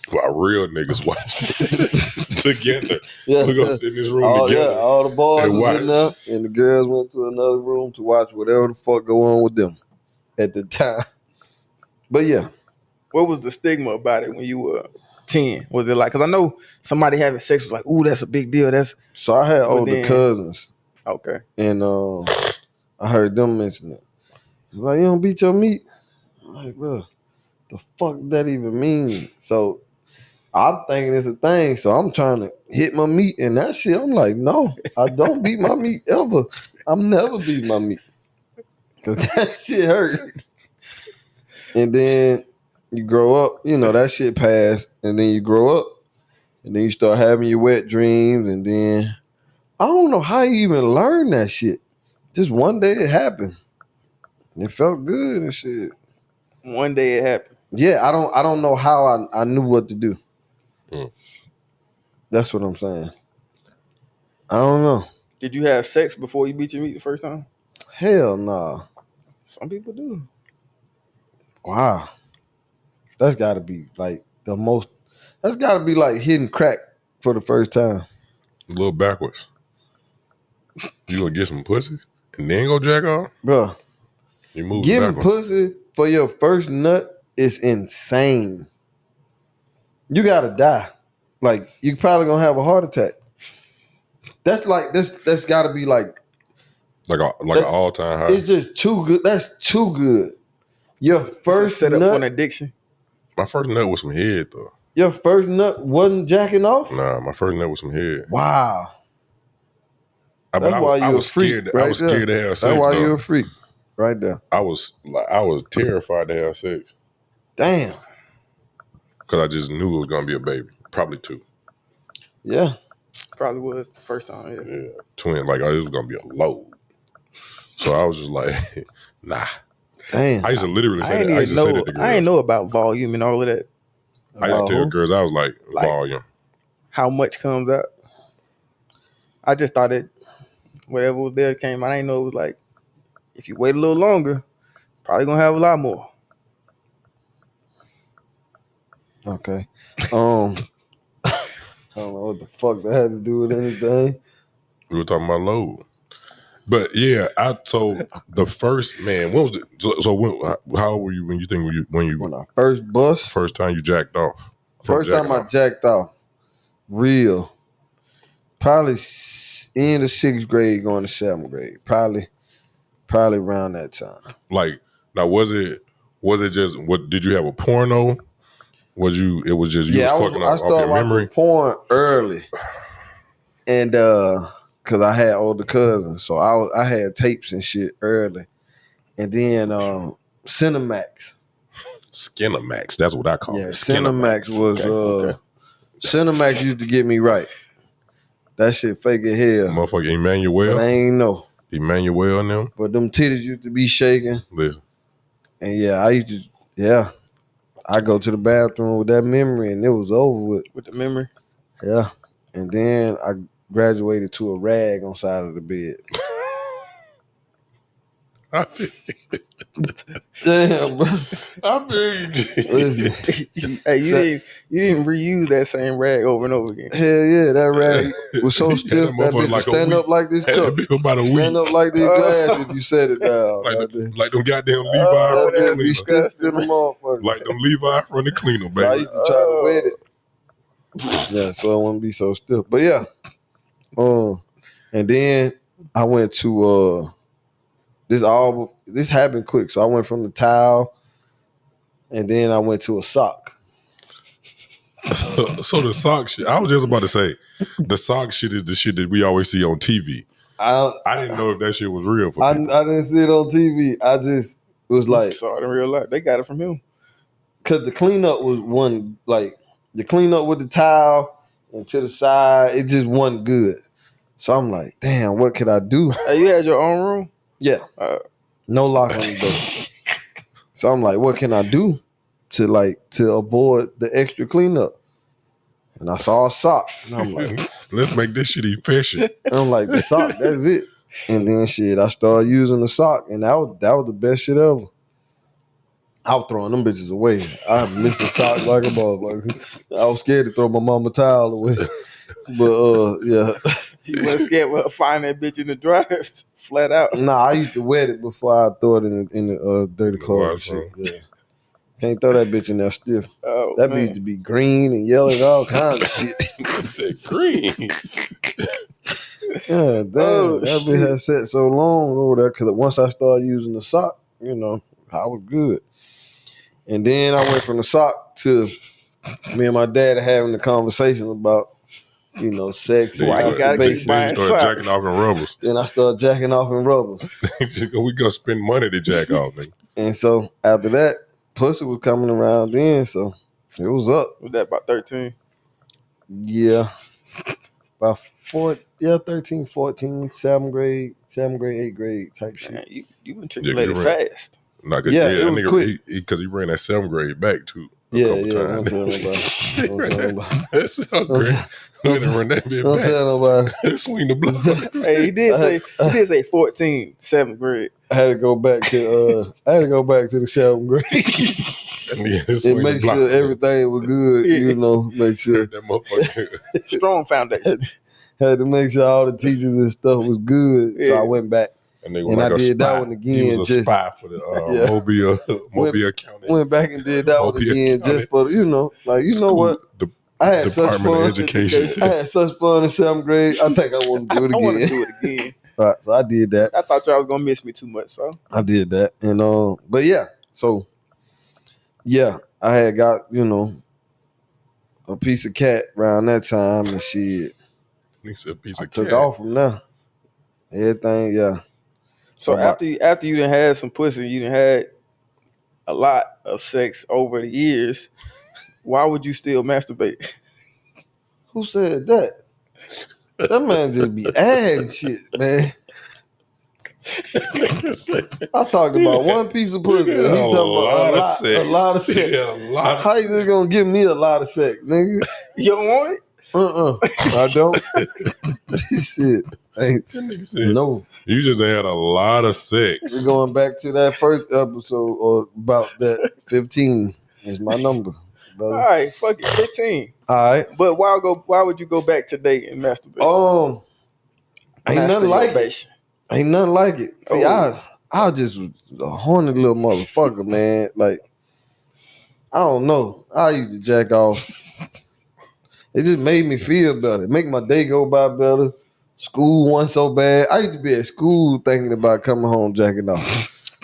While real niggas watched it together. Yeah. We're going to sit in this room All, together. yeah, all the boys and was getting watch. up and the girls went to another room to watch whatever the fuck go on with them at the time. But yeah. What was the stigma about it when you were 10? Was it like, because I know somebody having sex was like, ooh, that's a big deal. That's So I had older then- cousins okay. and I heard them mention it. Like, you don't beat your meat? I'm like, bro, the fuck that even mean? So I'm thinking it's a thing. So I'm trying to hit my meat and that shit. I'm like, no, I don't beat my meat ever. I'm never beat my meat. Cause that shit hurt. And then you grow up, you know, that shit passed. And then you grow up and then you start having your wet dreams. And then I don't know how you even learn that shit. Just one day it happened. And it felt good and shit. One day it happened. Yeah, I don't know how I knew what to do. Mm. That's what I'm saying. I don't know. Did you have sex before you beat your meat the first time? Hell nah. Some people do. Wow. That's gotta be like the most, that's gotta be like hitting crack for the first time. A little backwards. You gonna get some pussy and then go jack off? Bro, You move getting backwards. pussy for your first nut is insane. You gotta die. Like, you probably gonna have a heart attack. That's like that's gotta be like, Like an all-time high. it's just too good. That's too good. Your first set up for an nut, addiction. My first nut was some head, though. your first nut wasn't jacking off? Nah, my first nut was some head. Wow. But That's why I you're a was freak. scared. Right I was there. scared to have That's sex. why though. you're a freak. Right there. I was terrified to have sex Damn. because I just knew it was gonna be a baby, probably 2. Yeah. Probably was the first time. Yeah. Yeah, twin. Like it was gonna be a load. So I was just like, nah. Damn. I used to literally I say ain't that. I used to say even that know. to girls. I ain't know about volume and all of that. I used to tell Oh. girls, I was like, Like- volume. How much comes out? I just thought it, whatever was there came out. I didn't know it was like, if you wait a little longer, probably gonna have a lot more. Okay. I don't know what the fuck that had to do with anything. We were talking about load. But yeah, I told the first man. When was the so when, how old were you when you think when When I first bust, first time you jacked off? From first time jacking I off? jacked off, real, probably in the 6th grade, going to 7th grade, probably around that time. Like now, was it just what? Did you have a porno? Was you? It was just you was fucking I off started your memory. watching porn early, and because I had older cousins, so I had tapes and shit early, and then Cinemax. Skinamax. That's what I call Yeah, it. Cinemax was Okay. Cinemax used to get me right. That shit fake as hell. Motherfucker But Emmanuel. I ain't know. Emmanuel and them. But them titties used to be shaking. Listen. And yeah, I used to I go to the bathroom with that memory and it was over with. With the memory. Yeah. And then I graduated to a rag on side of the bed. I feel Damn, bro. Listen. Hey, you didn't reuse that same rag over and over again. Hell yeah, that rag was so stiff. That bitch like could stand up like this cup. About a week. Stand up like this glass if you set it down. Like them goddamn Levi from the Be cleaner. stiff to the motherfucker. Like them Levi from the cleaner, So I baby. used to try to wet it. Yeah, so it wouldn't be so stiff. But yeah. And then I went to this happened quick. So I went from the towel and then I went to a sock. So the sock shit, I was just about to say, the sock shit is the shit that we always see on TV. I didn't know if that shit was real for people. I didn't see it on TV. I just was like, saw it in real life. They got it from him. Cause the cleanup was one, like the cleanup with the towel and to the side, it just wasn't good. So I'm like, damn, what could I do? Hey, you had your own room? Yeah. No lock on the door. So I'm like, what can I do to avoid the extra cleanup? And I saw a sock. And I'm like, let's make this shit efficient. And I'm like, the sock, that's it. And then shit, I started using the sock, and that was the best shit ever. I was throwing them bitches away. I missed the sock like a motherfucker. I was scared to throw my mama towel away. But yeah. You wasn't scared to find that bitch in the dryer flat out. Nah, I used to wet it before I throw it in the dirty clothes and shit. Yeah. Can't throw that bitch in there stiff. Oh, that man. bitch to be green and yellow and all kinds of shit. Said green. Yeah, damn. That bitch had sat so long over there because once I started using the sock, I was good. And then I went from the sock to me and my dad having the conversation about, sex. Why you gotta keep buying Then you start jacking off in rubbers. Then I started jacking off in rubbers. We gonna spend money to jack off, nigga. And so after that, pussy was coming around then, so it was up. Was that about 13? Yeah. About 13, 14, 7th grade, 8th grade type shit. Man, you been trickulated fast. Nah, cause it was nigga, quick. Because he ran that 7th grade back too. A Yeah, couple don't times. tell nobody. That's so great. We're gonna run that bit Don't back. tell nobody. Swing the blood. Hey, he did say 14, 7th grade. I had to go back to the 7th grade. It makes sure everything was good, make sure. That motherfucker. Strong foundation. Had to make sure all the teachers and stuff was good. Yeah. So I went back. And they And I did that one again. He was a spy for the Mobile County. Went back and did that one Mobile again County just for what? I had such Department fun. of Education. I had such fun in 7th grade. I think I want to do it I want to again. do it again. All right, so I did that. I thought y'all was gonna miss me too much, so I did that. And but yeah, so yeah, I had got, a piece of cat around that time and shit. He said a piece of Took cat. off from there. Everything, yeah. So after you done had some pussy, you done had a lot of sex over the years, why would you still masturbate? Who said that? That man just be adding shit, man. I talked about one piece of pussy. He talking about a lot of sex. Yeah, How you just gonna give me a lot of sex, nigga? You don't want it? I don't. Shit. No. You just had a lot of sex. We're going back to that first episode or about that 15 is my number, brother. All right, fuck it, 15. All right. But why would you go back today and masturbate? Ain't nothing like it. Ain't nothing like it. See, I just was a horny little motherfucker, man. Like, I don't know. I used to jack off. It just made me feel better. Make my day go by better. School wasn't so bad. I used to be at school thinking about coming home jacking off.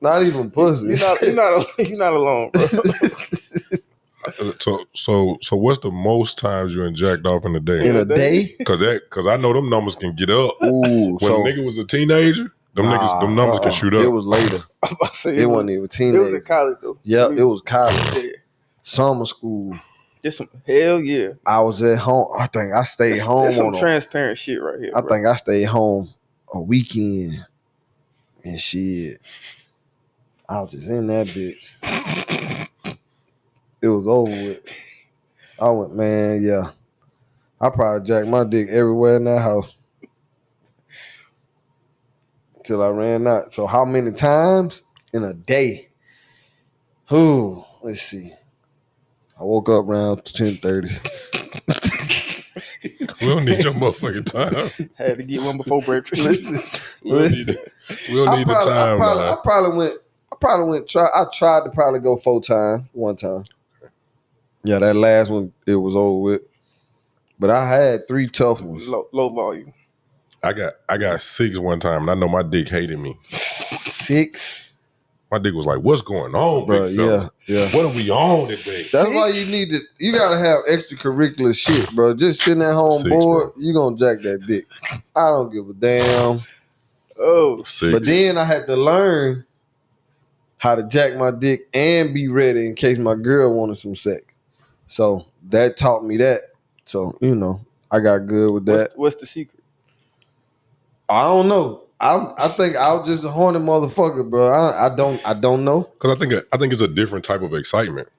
Not even pussy. You're not alone, bro. So what's the most times you been jacked off in a day? In a day? Cause I know them numbers can get up. Ooh, When a nigga was a teenager, them numbers can shoot up. It was later. I'm about to say It wasn't even teenage. It was in college though. Yeah, it was college. Yeah. Summer school. Just some hell yeah. I was at home. I think I stayed home. There's some transparent shit right here. I think I stayed home a weekend and shit. I was just in that bitch. It was over with. I went, man, yeah. I probably jacked my dick everywhere in that house. Till I ran out. So how many times in a day? Ooh, let's see. I woke up around 10:30. We don't need your motherfucking time. Had to get one before breakfast. We don't need the time. I probably went. I tried to probably go 4 times one time. Yeah, that last one it was over with. But I had 3 tough ones. Low volume. I got 6 one time, and I know my dick hated me. 6? My dick was like, "What's going on, Bro, big fella? yeah. What are we on today?" That's why you need to. You gotta have extracurricular shit, bro. Just sitting at home 6, bored, you gonna jack that dick. I don't give a damn. Oh, 6. But then I had to learn how to jack my dick and be ready in case my girl wanted some sex. So that taught me that. So I got good with that. What's the secret? I don't know. I think I was just a horny motherfucker, bro. I don't know. Because I think it's a different type of excitement.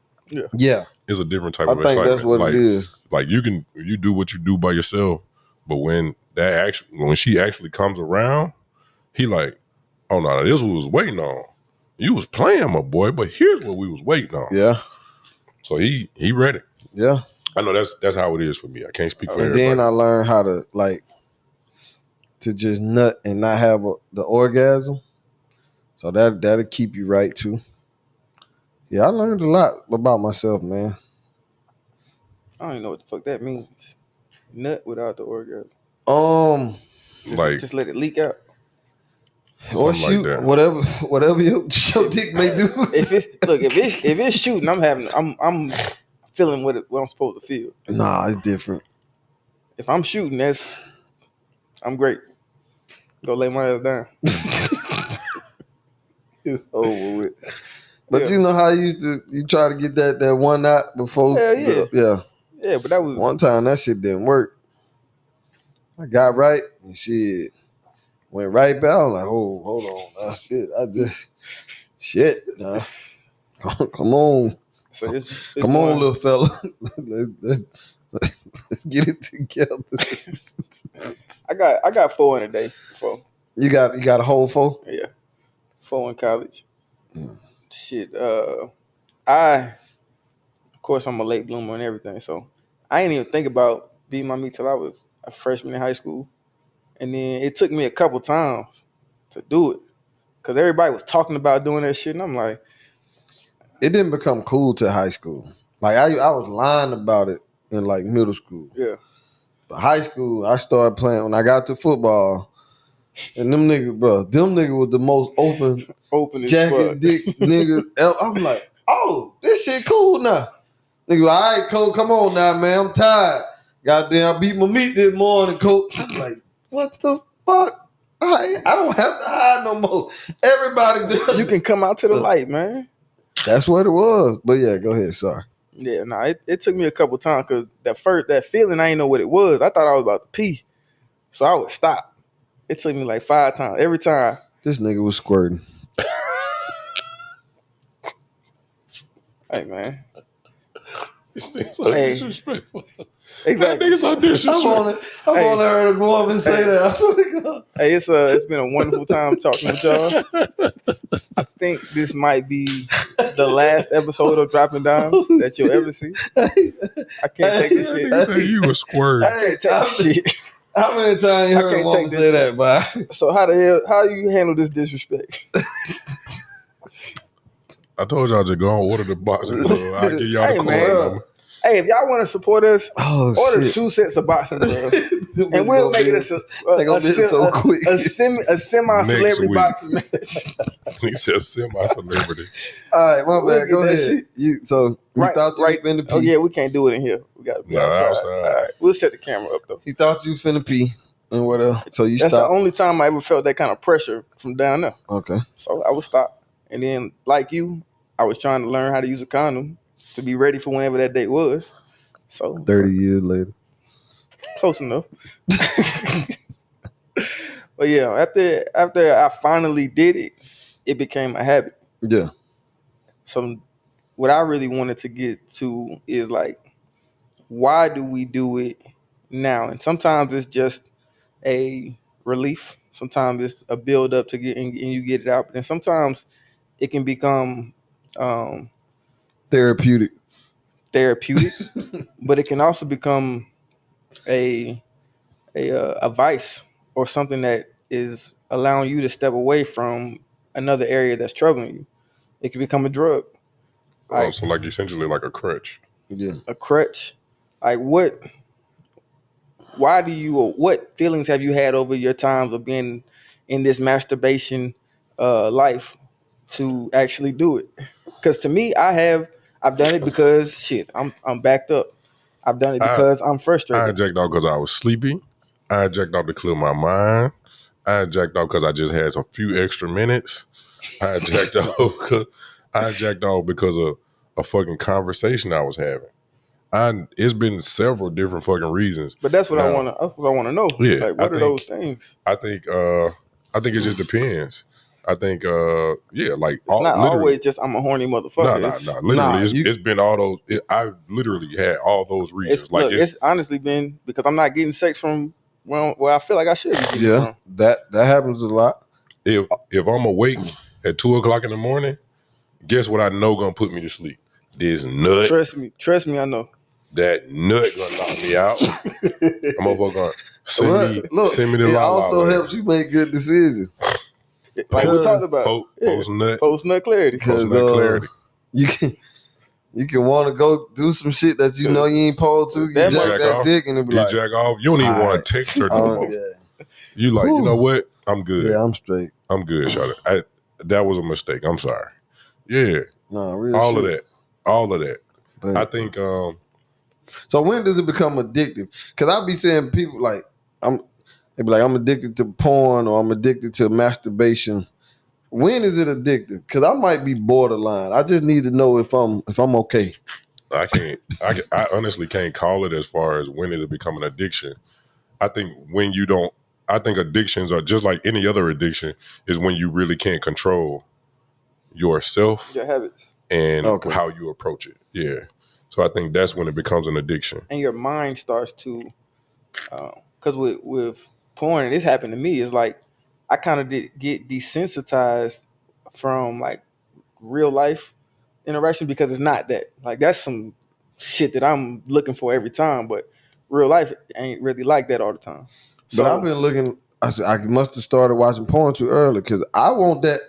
Yeah. It's a different type I of think excitement. that's what it is. Like you do what you do by yourself, but when she actually comes around, he like, oh no, this is what we was waiting on. You was playing, my boy, but here's what we was waiting on. Yeah. So he ready. Yeah. I know that's how it is for me. I can't speak for And everybody. then I learned how to to just nut and not have the orgasm. So that'll keep you right too. Yeah, I learned a lot about myself, man. I don't even know what the fuck that means. Nut without the orgasm. Just let it leak out. Or shoot, like that. whatever your dick may do. if it's shooting, I'm feeling what I'm supposed to feel. Nah, it's different. If I'm shooting, I'm great. Go lay my ass down. It's over with. But you know how you try to get that one out before? Hell yeah. Yeah, but that was one time that shit didn't work. I got right and shit went right back. I was like, oh, hold on. Shit. Nah. Come on. So it's Come on, little fella. Let's get it together. I got 4 in a day. 4. You got a whole 4? Yeah. 4 in college. Shit. Of course I'm a late bloomer and everything, so I ain't even think about beating my meat till I was a freshman in high school. And then it took me a couple times to do it. Cause everybody was talking about doing that shit, and I'm like, it didn't become cool till high school. Like I was lying about it in like middle school. yeah. But high school, I started playing when I got to football. And them niggas was the most open as jacket fuck. dick niggas. I'm like, oh, this shit cool now. Nigga, like, all right, coach, come on now, man. I'm tired. Goddamn, I beat my meat this morning, coach. I'm like, what the fuck? I don't have to hide no more. Everybody does. You can come out to the light, man. That's what it was. But yeah, go ahead. Sorry. Yeah, it took me a couple times because that feeling, I didn't know what it was. I thought I was about to pee. So I would stop. It took me like 5 times. Every time. This nigga was squirting. Hey, man. These things are disrespectful. Exactly. Niggas are disrespectful. I'm gonna let her go up and say that. I swear to God. Hey, it's been a wonderful time talking with y'all. I think this might be the last episode of Dropping Dimes that you'll ever see. I can't take this shit. Say you a squirt. I can't take this shit. How many times you heard a woman say that, boy? So how you handle this disrespect? I told y'all to go and order the box. I'll give y'all the card number. Hey, if y'all want to support us, order shit. 2 sets of boxing gloves, Them and niggas we'll gonna make be- it they gonna be so quick. a semi-celebrity week. boxing match. He said semi-celebrity. All right, my We'll bad. get Go that ahead. shit. You thought you finna pee. Oh yeah, we can't do it in here. We gotta be Nah, outside. outside. All right, we'll set the camera up though. You thought you finna pee and whatever. So you That's stopped. the only time I ever felt that kind of pressure from down there. Okay. So I would stop, and then like you, I was trying to learn how to use a condom to be ready for whenever that date was. So 30 years later. close enough. But yeah, after I finally did it, it became a habit. Yeah. So what I really wanted to get to is like, why do we do it now? And sometimes it's just a relief. Sometimes it's a build up to get and you get it out. But then sometimes it can become Therapeutic. therapeutic, but it can also become a a vice or something that is allowing you to step away from another area that's troubling you. It can become a drug, Oh, so like essentially like a crutch. Yeah. a crutch. Like what feelings have you had over your times of being in this masturbation life to actually do it? Because to me, I've done it because shit, I'm backed up. I've done it because I'm I frustrated. jacked off because I was sleepy. I jacked off to clear my mind. I jacked off because I just had a few extra minutes. I jacked off because of a fucking conversation I was having. It's been several different fucking reasons. But that's what I Now, want to know. Yeah, Like, what are those things? I think it just depends. I think like It's not literally. always just I'm a horny motherfucker. No. Literally, it's been all those. I've literally had all those reasons. It's honestly been because I'm not getting sex from where I feel like I should be getting it Yeah. from. That happens a lot. If I'm awake at 2:00 in the morning, guess what I know gonna put me to sleep? This nut. Trust me, I know. That nut gonna knock me out. I'm motherfucker gonna send me the it la also helps you make good decisions. Like we talked about. Post nut. Post nut clarity. Post nut clarity. You can want to go do some shit that you know you ain't supposed to. You That jack that dick and it be You like, jack off. You don't even want to text her no more. yeah. You like, you know what? I'm good. Yeah, I'm straight. I'm good, Charlotte. That was a mistake. I'm sorry. Yeah. No, real all shit. of that. But, I think so when does it become addictive? Because I be saying people like they be like, I'm addicted to porn or I'm addicted to masturbation. When is it addictive? Because I might be borderline. I just need to know if I'm okay. I honestly can't call it as far as when it become an addiction. I think when you don't. I think addictions are just like any other addiction. Is when you really can't control yourself, Your habits. and how you approach it. Yeah. So I think that's when it becomes an addiction. And your mind starts to, because with porn, and this happened to me, is like I kind of did get desensitized from like real life interaction because it's not that. Like that's some shit that I'm looking for every time, but real life ain't really like that all the time. So But I've been looking. I must have started watching porn too early because I want that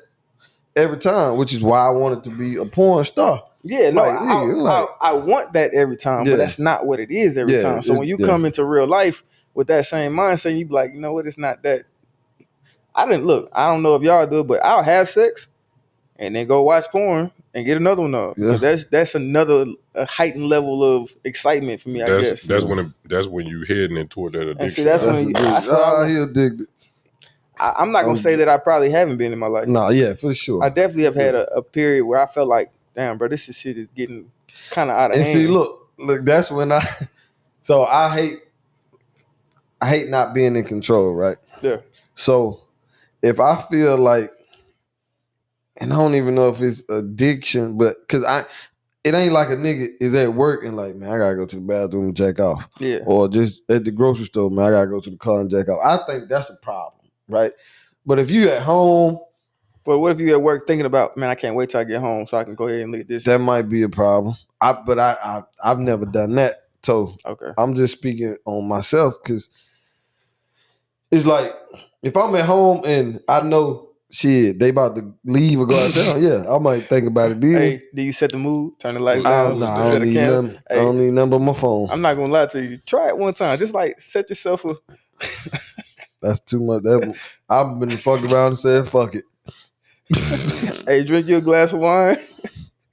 every time, which is why I wanted to be a porn star. yeah, no, Like, I want that every time, but that's not what it is every time. So when you come into real life with that same mindset, you be like, you know what, it's not that. I don't know if y'all do, but I'll have sex and then go watch porn and get another one up. Yeah. That's another heightened level of excitement for me, I guess. That's when you heading into that addiction. And see, that's when he addicted. I'm not gonna say that I probably haven't been in my life. No, yeah, for sure. I definitely have had a period where I felt like, damn, bro, this shit is getting kind of out of hand. And see, look, that's when so I hate not being in control, right? Yeah. So if I feel like, and I don't even know if it's addiction, but because it ain't like a nigga is at work and like, man, I gotta go to the bathroom and jack off. Yeah. Or just at the grocery store, man, I gotta go to the car and jack off. I think that's a problem, right? But if you at home, but what if you at work thinking about, man, I can't wait till I get home so I can go ahead and look at this. That might be a problem. I've never done that. So okay. I'm just speaking on myself because it's like if I'm at home and I know shit, they about to leave or go out of town. Yeah, I might think about it then. Hey, do you set the mood? Turn the lights I down. don't, nah, I set don't a need candle. nothing. I Hey, don't need nothing but my phone. I'm not gonna lie to you. Try it one time. Just like set yourself a. That's too much. I've been fucking around and said fuck it. Hey, drink your glass of wine.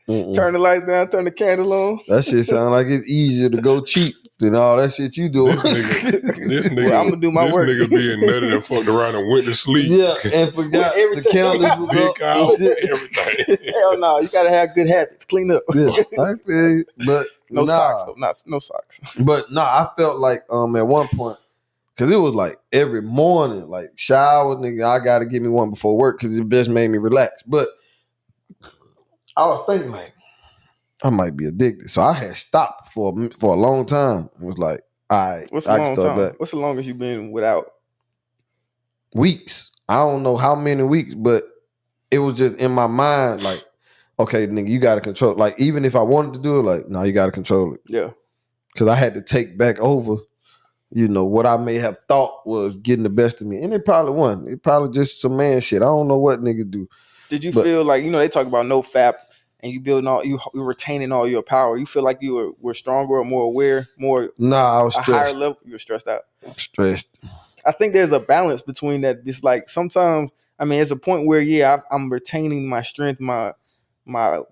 Mm-mm. Turn the lights down. Turn the candle on. That shit sound like it's easier to go cheap than all that shit you doing. This nigga, Well, I'm gonna do my work. This nigga being nutted and fucked around and went to sleep. Yeah, and forgot the candles was Dick up out, and shit. everything. Hell no, you gotta have good habits. Clean up. Yeah, I feel you, but No nah. socks though. No socks. But nah, I felt like at one point, cause it was like every morning, like shower, nigga, I gotta get me one before work because it just made me relax. But I was thinking like, I might be addicted, so I had stopped for a long time. It was like, all right, What's I a can long start time? back. What's the longest you've been without? Weeks. I don't know how many weeks, but it was just in my mind, like, okay, nigga, you gotta control. Like, even if I wanted to do it, like, no, you gotta control it. Yeah. Because I had to take back over, what I may have thought was getting the best of me. And it probably wasn't. It probably just some man shit. I don't know what nigga do. Did you feel like, they talk about no FAP and you building you're retaining all your power. You feel like you were stronger or more aware, Nah, I was a higher stressed. level? You were stressed out. Stressed. I think there's a balance between that. It's like sometimes, it's a point where, I'm retaining my strength, my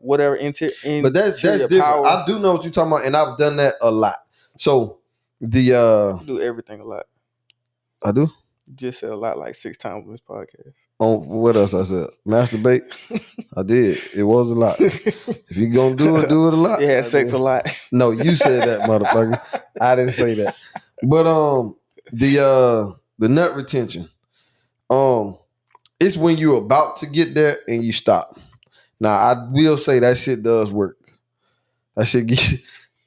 whatever But that's different. power. I do know what you're talking about, and I've done that a lot. So You do everything a lot. I do? You just said a lot like 6 times on this podcast. What else I said? Masturbate? I did. It was a lot. If you gonna do it a lot. You had sex a lot. No, you said that, motherfucker. I didn't say that. But the nut retention. It's when you're about to get there and you stop. Now I will say that shit does work. That shit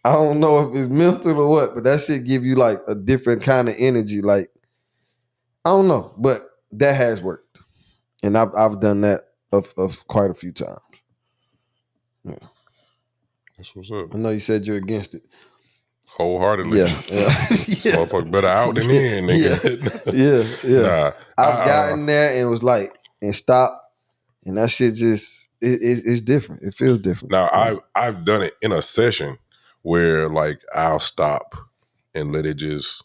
I don't know if it's mental or what, but that shit give you like a different kind of energy. Like, I don't know, but that has worked. And I've done that of quite a few times. Yeah. That's what's up. I know you said you're against it. Wholeheartedly. Yeah. This motherfucker better out than in, nigga. Yeah. Nah. I've gotten there and was like, and stopped. And that shit just, it's different. It feels different. Now, I've done it in a session where, like, I'll stop and let it just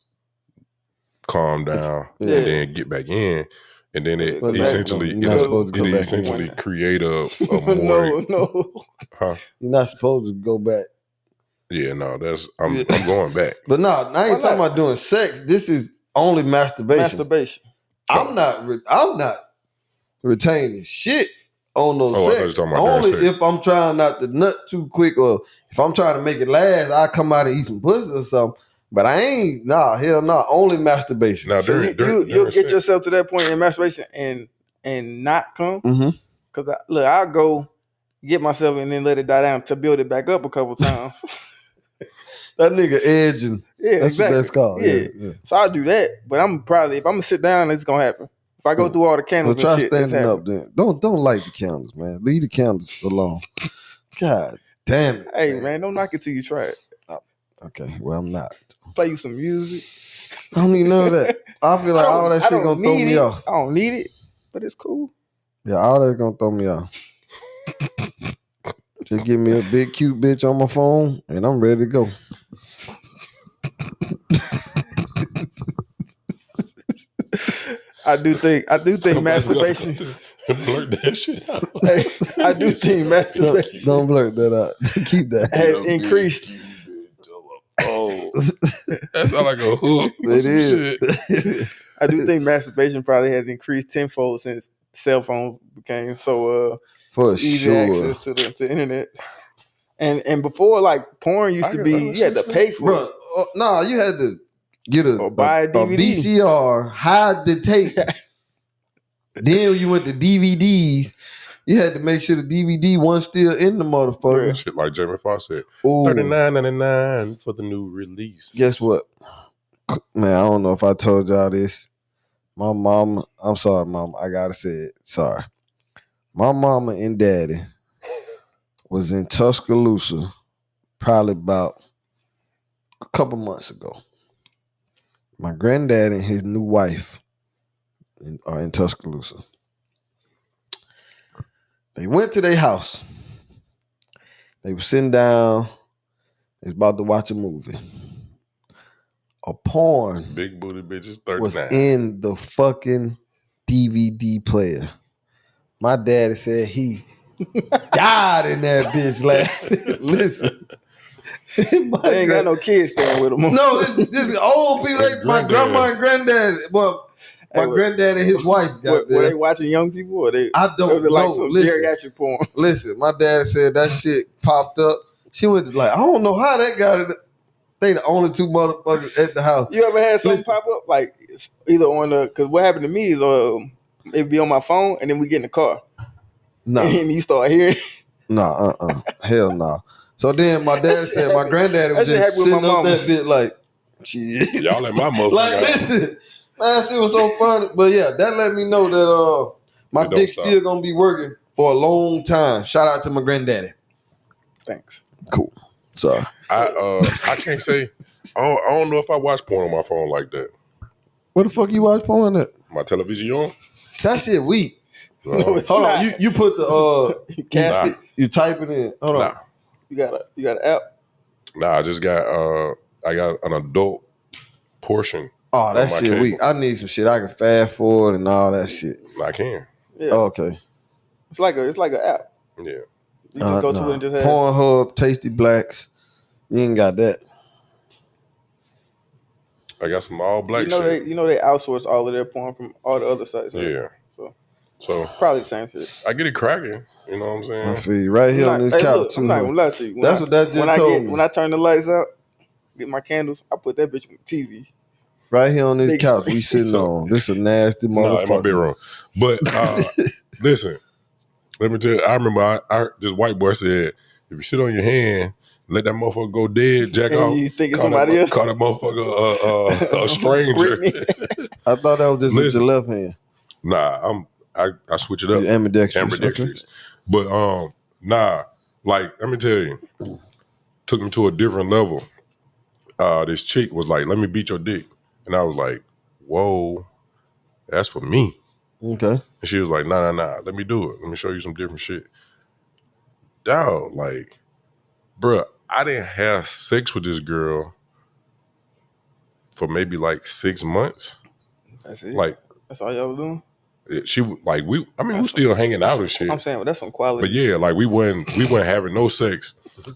calm down and then get back in. And then it essentially create a more... No. Huh? You're not supposed to go back. Yeah, no, I'm going back. But no, I ain't talking about doing sex. This is only masturbation. I'm not retaining shit on those sex. I thought you were talking about only sex. if I'm trying not to nut too quick, or if I'm trying to make it last, I come out and eat some pussy or something. But I ain't, hell no, only masturbation. Now, So you'll get yourself to that point in masturbation and not come? Mm-hmm. Because, I'll go get myself and then let it die down to build it back up a couple times. That nigga edging. Yeah, that's exactly. what that's called. Yeah. So I'll do that. But I'm probably, if I'm going to sit down, it's going to happen. If I go through all the candles try and shit, standing up then. Don't light the candles, man. Leave the candles alone. God damn it. Hey, man, don't knock it till you try it. Okay, well, I'm not. Play you some music. I don't need none of that. I feel like all that shit gonna throw me off. I don't need it, but it's cool. Yeah, all that's gonna throw me off. Just give me a big cute bitch on my phone and I'm ready to go. I do think masturbation. Blurt that shit out. Hey, I do think masturbation. Don't blurt that out. Keep that. Has increased. Oh, that sounds like a hook. It is. I do think masturbation probably has increased tenfold since cell phones became so for easy sure access to the internet. And before, like, porn used to be, you had to pay for it. No, you had to get or buy a DVD. VCR, hide the tape. Then when you went to DVDs, you had to make sure the DVD wasn't still in the motherfucker. Yeah. Shit like Jamie Foxx said, $39.99 for the new release. Guess what? Man, I don't know if I told y'all this. My mama, I'm sorry, mama, I gotta say it. Sorry. My mama and daddy was in Tuscaloosa probably about a couple months ago. My granddad and his new wife are in Tuscaloosa. They went to their house. They were sitting down. They was about to watch a movie. A porn Big booty bitches, was 39. in the fucking DVD player. My daddy said he died in that bitch laughing. Listen. They ain't got no kids staying with them. No, this is old people. His My granddad. grandma and granddad. Well, my granddad and his wife got there. Were they watching young people or they? I don't was it like know. some Listen. geriatric porn? Listen, my dad said that shit popped up. She went to like, I don't know how that got it. They the only two motherfuckers at the house. You ever had something pop up like either on the? Because what happened to me is it'd be on my phone and then we get in the car. No. And you start hearing. No, hell no. So then my dad said my granddaddy was just sitting up that bit like, shit. Y'all let my motherfucker like, out. listen, man, shit was so funny. But yeah, that let me know that my It don't dick stop. still gonna be working for a long time. Shout out to my granddaddy. Thanks. Cool. Sorry. I can't say. I don't know if I watch porn on my phone like that. What the fuck you watch porn at? My television on. That shit weak. No, it's Hold not. on, you put the You cast Nah. it. you type it in. Hold on. Nah. You got an app. Nah, I just got I got an adult portion. Oh, that on my shit cable. weak. I need some shit I can fast forward and all that shit. I can. Yeah, Oh, okay. it's like an app. Yeah. You just go to it and just have. Pornhub, Tasty Blacks. You ain't got that. I got some all black You know shit. they outsourced all of their porn from all the other sites. Right? Yeah. So Probably the same shit. I get it cracking. You know what I'm saying? I feel you right here on this couch too. I'm not huh? gonna lie to you. That's what that just told me. When I turn the lights out, get my candles, I put that bitch on the TV. Right here on this Big couch screen. we sitting on. This a nasty No, in my motherfucker. bedroom. But listen, let me tell you. I remember I this white boy said, if you sit on your hand, let that motherfucker go dead, jack And off. you think it's call somebody that, else? Call that motherfucker a stranger. Britney. I thought that was just with Listen. the left hand. Nah, I switch it up. You ambidextrous. Ambidextrous. But nah, like let me tell you, took me to a different level. This chick was like, "Let me beat your dick," and I was like, "Whoa, that's for me." Okay. And she was like, "Nah, let me do it. Let me show you some different shit." Dog, like, bruh, I didn't have sex with this girl for maybe like 6 months. That's it. Like, That's all y'all was doing. she like we was still hanging out and shit. I'm saying, well, that's some quality. But yeah, like we wasn't having no sex.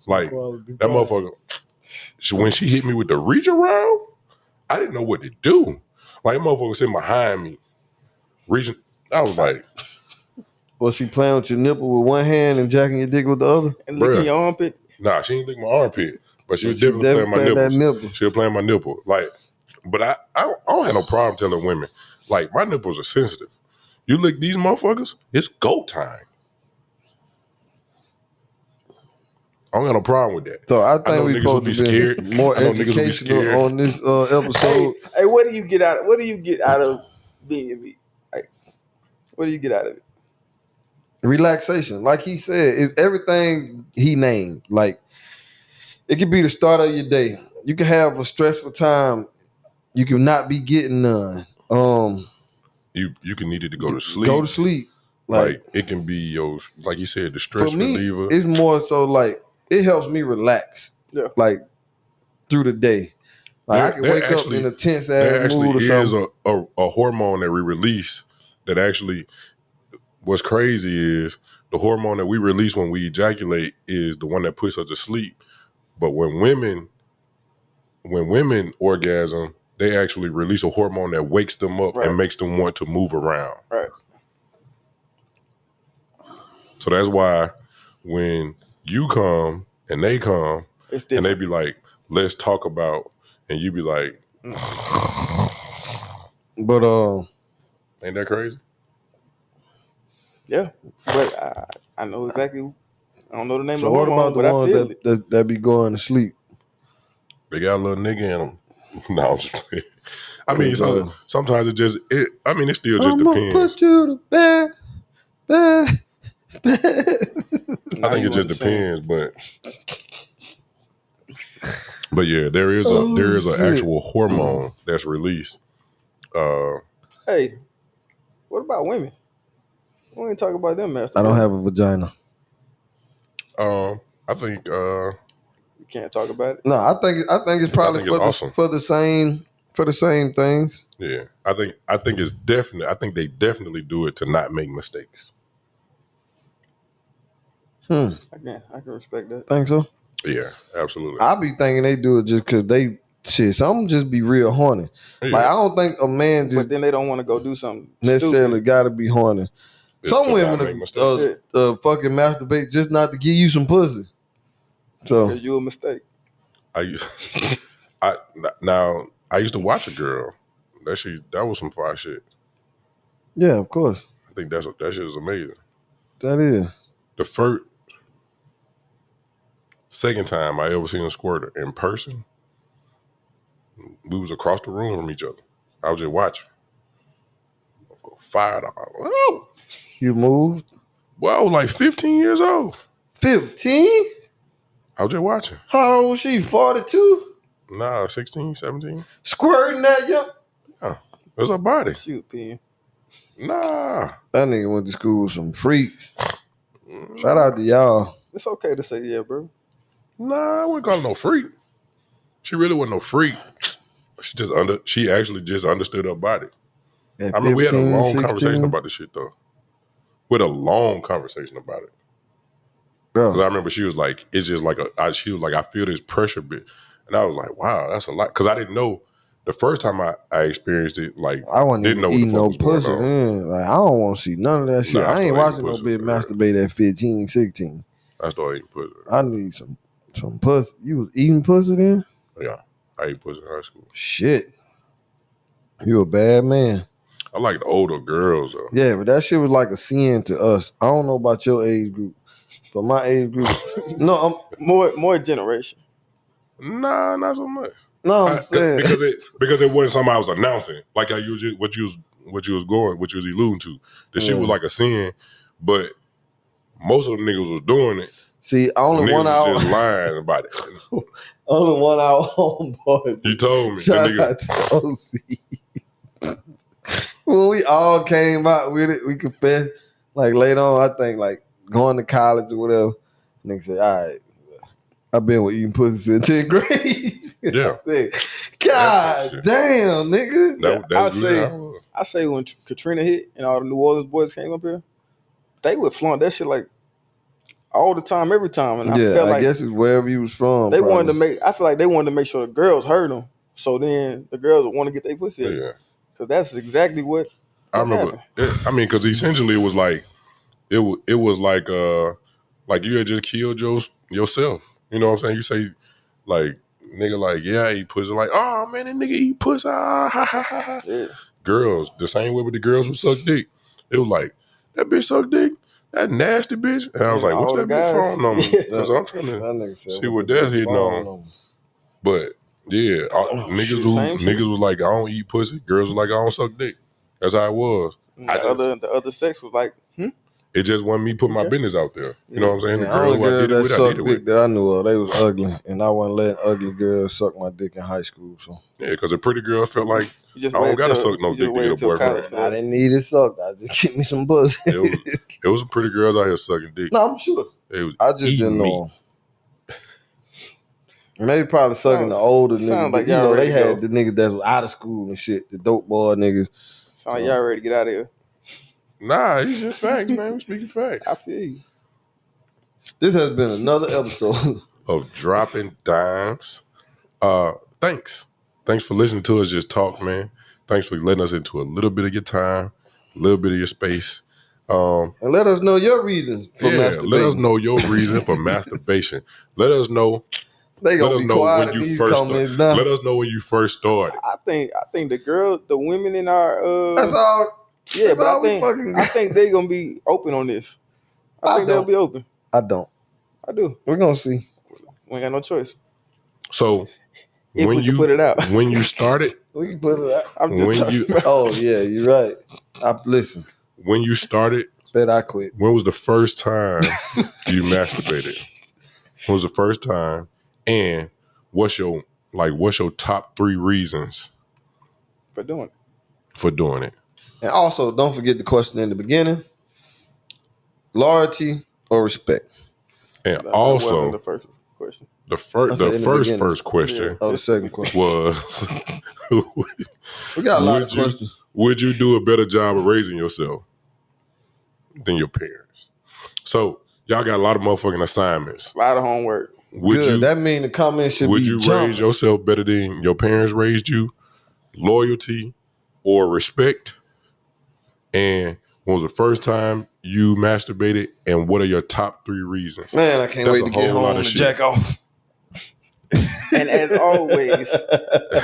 Like that motherfucker. When she hit me with the reach around, I didn't know what to do. Like that motherfucker sitting behind me, reaching. I was like, Was she playing with your nipple with one hand and jacking your dick with the other? And licking your armpit. nah, she didn't lick my armpit, but she was She definitely playing my playing that nipples. nipple. She was playing my nipple. Like, but I don't have no problem telling women, like my nipples are sensitive. You lick these motherfuckers, it's go time. I don't got no problem with that. So I I think know we niggas supposed would be to be scared. more I know niggas would be educational scared. on this episode. Hey, what do you get out of being me? Like, what do you get out of it? Relaxation, like he said, is everything he named. Like it could be the start of your day. You can have a stressful time. You can not be getting none. You can need it to go to sleep. Go to sleep. Like it can be your, like you said, the stress for me, reliever. it's more so like it helps me relax. Yeah. Like through the day. Like I can wake up in a tense ass mood or is something. a hormone that we release that actually, what's crazy is the hormone that we release when we ejaculate is the one that puts us to sleep. But when women orgasm, they actually release a hormone that wakes them up and makes them want to move around. Right. So that's why when you come and they come and they be like, let's talk about, and you be like, But ain't that crazy? Yeah. But I know exactly. I don't know the name so of what the about hormone, the but I ones feel it. that be going to sleep? They got a little nigga in them. No, I'm just playing. I mean, sometimes it still just depends. Put you to bed. I think it just depends, but yeah, there is an actual hormone that's released. Hey, what about women? We ain't talking about them masturbating. I don't have a vagina. I think You can't talk about it. No, I think it's probably think it's awesome. for the same things. yeah. I think it's definitely. I think they definitely do it to not make mistakes. I can respect that. Think so? Yeah, absolutely. I be thinking they do it just because they shit. Some just be real horny. Yeah. Like I don't think a man just But then they don't want to go do something necessarily stupid. got to be horny. It's Some to not women make mistakes. fucking masturbate just not to give you some pussy. So Because you a mistake. I used to watch a girl. That was some fire shit. yeah, of course, I think that shit is amazing. that is. The second time I ever seen a squirter in person, we was across the room from each other. I was just watching. $5. Oh, You moved well, I was like 15 years old. 15. I was just watching. How old was she? 42. Nah, 16, 17. Squirting that young. Yeah, that's her body. Shoot, P. Nah. That nigga went to school with some freaks. Shout out to y'all. It's okay to say yeah, bro. Nah, I wouldn't call her no freak. She really wasn't no freak. She actually just understood her body. At I mean, we had a 15, long 16, conversation about this shit though. We had a long conversation about it. Because I bro. remember she was like, it's just like she was like, I feel this pressure bit. And I was like, wow, that's a lot. Because I didn't know the first time I experienced it, like, I wasn't didn't even know what the eating fuck no was going pussy on. then. Like, I don't want to see none of that shit. Nah, I I ain't started watching eating no pussy, bitch yeah. masturbate at 15, 16. I started eating pussy. I need some pussy. You was eating pussy then? Yeah, I ate pussy in high school. Shit. You a bad man. I like the older girls though. Yeah, but that shit was like a sin to us. I don't know about your age group, but my age group. No, More generation. Nah, not so much. I'm saying because it wasn't something I was announcing. Like I usually what you was alluding to. The shit was like a sin, but most of the niggas was doing it. see, only Niggas one was hour. just lying about it. Only 1 hour homeboy. You told me. Shout That nigga, out to OC. When we all came out with it, we confessed. Like later on, I think like going to college or whatever. Nigga said, all right, I've been with eating pussy since 10th grade. Yeah. God Shit. damn, nigga. that's I really say- how it was. I say when Katrina hit and all the New Orleans boys came up here, they would flaunt that shit like all the time, every time. And I Yeah, felt I like guess it's wherever you was from. they probably. wanted to make. I feel like they wanted to make sure the girls heard them, so then the girls would want to get their pussy. Yeah. Because that's exactly what. I remember. Because essentially it was like it was like you had just killed yourself. You know what I'm saying? You say like nigga like yeah, I eat pussy. Like oh man, that nigga eat pussy. Ah, ha, ha, ha, ha. Yeah. Girls the same way with the girls who suck dick. It was like that bitch suck dick. That nasty bitch. And I was And like, what's all that the bitch guys- phone number? Yeah. Because I'm trying to That nigga said, see what that's hitting on. But yeah, same shit. niggas was like, I don't eat pussy. Girls was like, I don't suck dick. That's how it was. And the other sex was like, It just wasn't me putting my business out there. You know what I'm saying? Yeah, The girls who I did it with, I did it dick with. that I knew of, they was ugly, and I wasn't letting ugly girls suck my dick in high school. So Yeah, because a pretty girl felt like you just I don't waited gotta till- suck no you just dick to waited get a till boyfriend. college. I didn't need it sucked. I just give me some pussy. It was some pretty girls out here sucking dick. No, I'm sure. They was I just eating didn't meat. know. Maybe probably sucking the Sound- older sound niggas. like But, you y'all know, they ready to had go. the niggas that was out of school and shit, the dope boy niggas. Sound like y'all ready to get out of here. Nah, it's just facts, man. We speaking facts. I feel you. This has been another episode. Of dropping dimes. Thanks. Thanks for listening to us just talk, man. Thanks for letting us into a little bit of your time, a little bit of your space. And let us know your reasons for masturbating. let us know your reason for masturbation. Let us know. They Let gonna us be know quiet when in you these first comments started. now. Let us know when you first started. I think the women in our That's all. yeah, that's but all we fucking got. I think they gonna be open on this. I think they'll don't. be open. I don't. I do. We're gonna see. We ain't got no choice. So If when we can you put it out. when you started, We can put it out. I'm just when talking you about. Oh yeah, you're right. Listen. when you started, Bet I quit. when was the first time you masturbated? When was the first time? And what's your top 3 reasons for doing it. for doing it? And also, don't forget the question in the beginning. Loyalty or respect? And That also, wasn't the first question. the I said in the beginning. first question Oh, the second question. was, We got a lot of would you questions. would you do a better job of raising yourself than your parents? So y'all got a lot of motherfucking assignments. A lot of homework. Would Good. you That mean the comments should would be you jumping. raise yourself better than your parents raised you? Loyalty or respect? And when was the first time you masturbated? And what are your top 3 reasons? Man, I can't That's wait a to get whole lot home of to shit. jack off. And as always,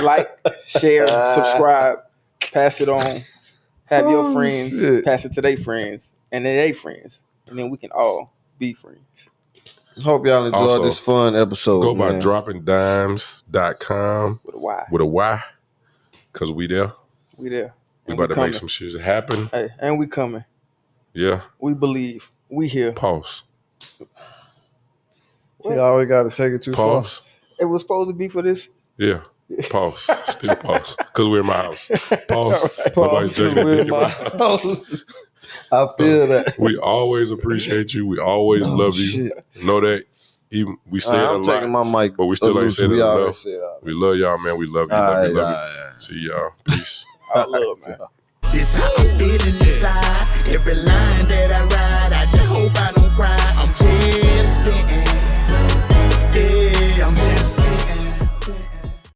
like, share, subscribe, pass it on. Have your friends shit. pass it to their friends, and then they friends, and then we can all be friends. Hope y'all enjoyed Also, this fun episode. Go by man. droppingdimes.com With a Y. with a Y, because we there. We there. We And about to coming. make some shit happen. Hey, and we coming. Yeah. We believe. We here. Pause. You always got to take it too Pause. It was supposed to be for this. Yeah. Pause. Still pause. Because we're in my house. Pause. far. Nobody's Pause, jacking we're dick in in my my house. house. I feel that. We always appreciate you. We always love you. shit. Know that even we say it a I'm taking lot, my mic. but we still ain't said it We already enough. said it. We love y'all, man. We love you. Love you. Love you. See y'all. Peace. I love, man. This how I'm feeling inside. Every line that I ride, I just hope I don't cry. I'm just spitting. Yeah, I'm just spitting.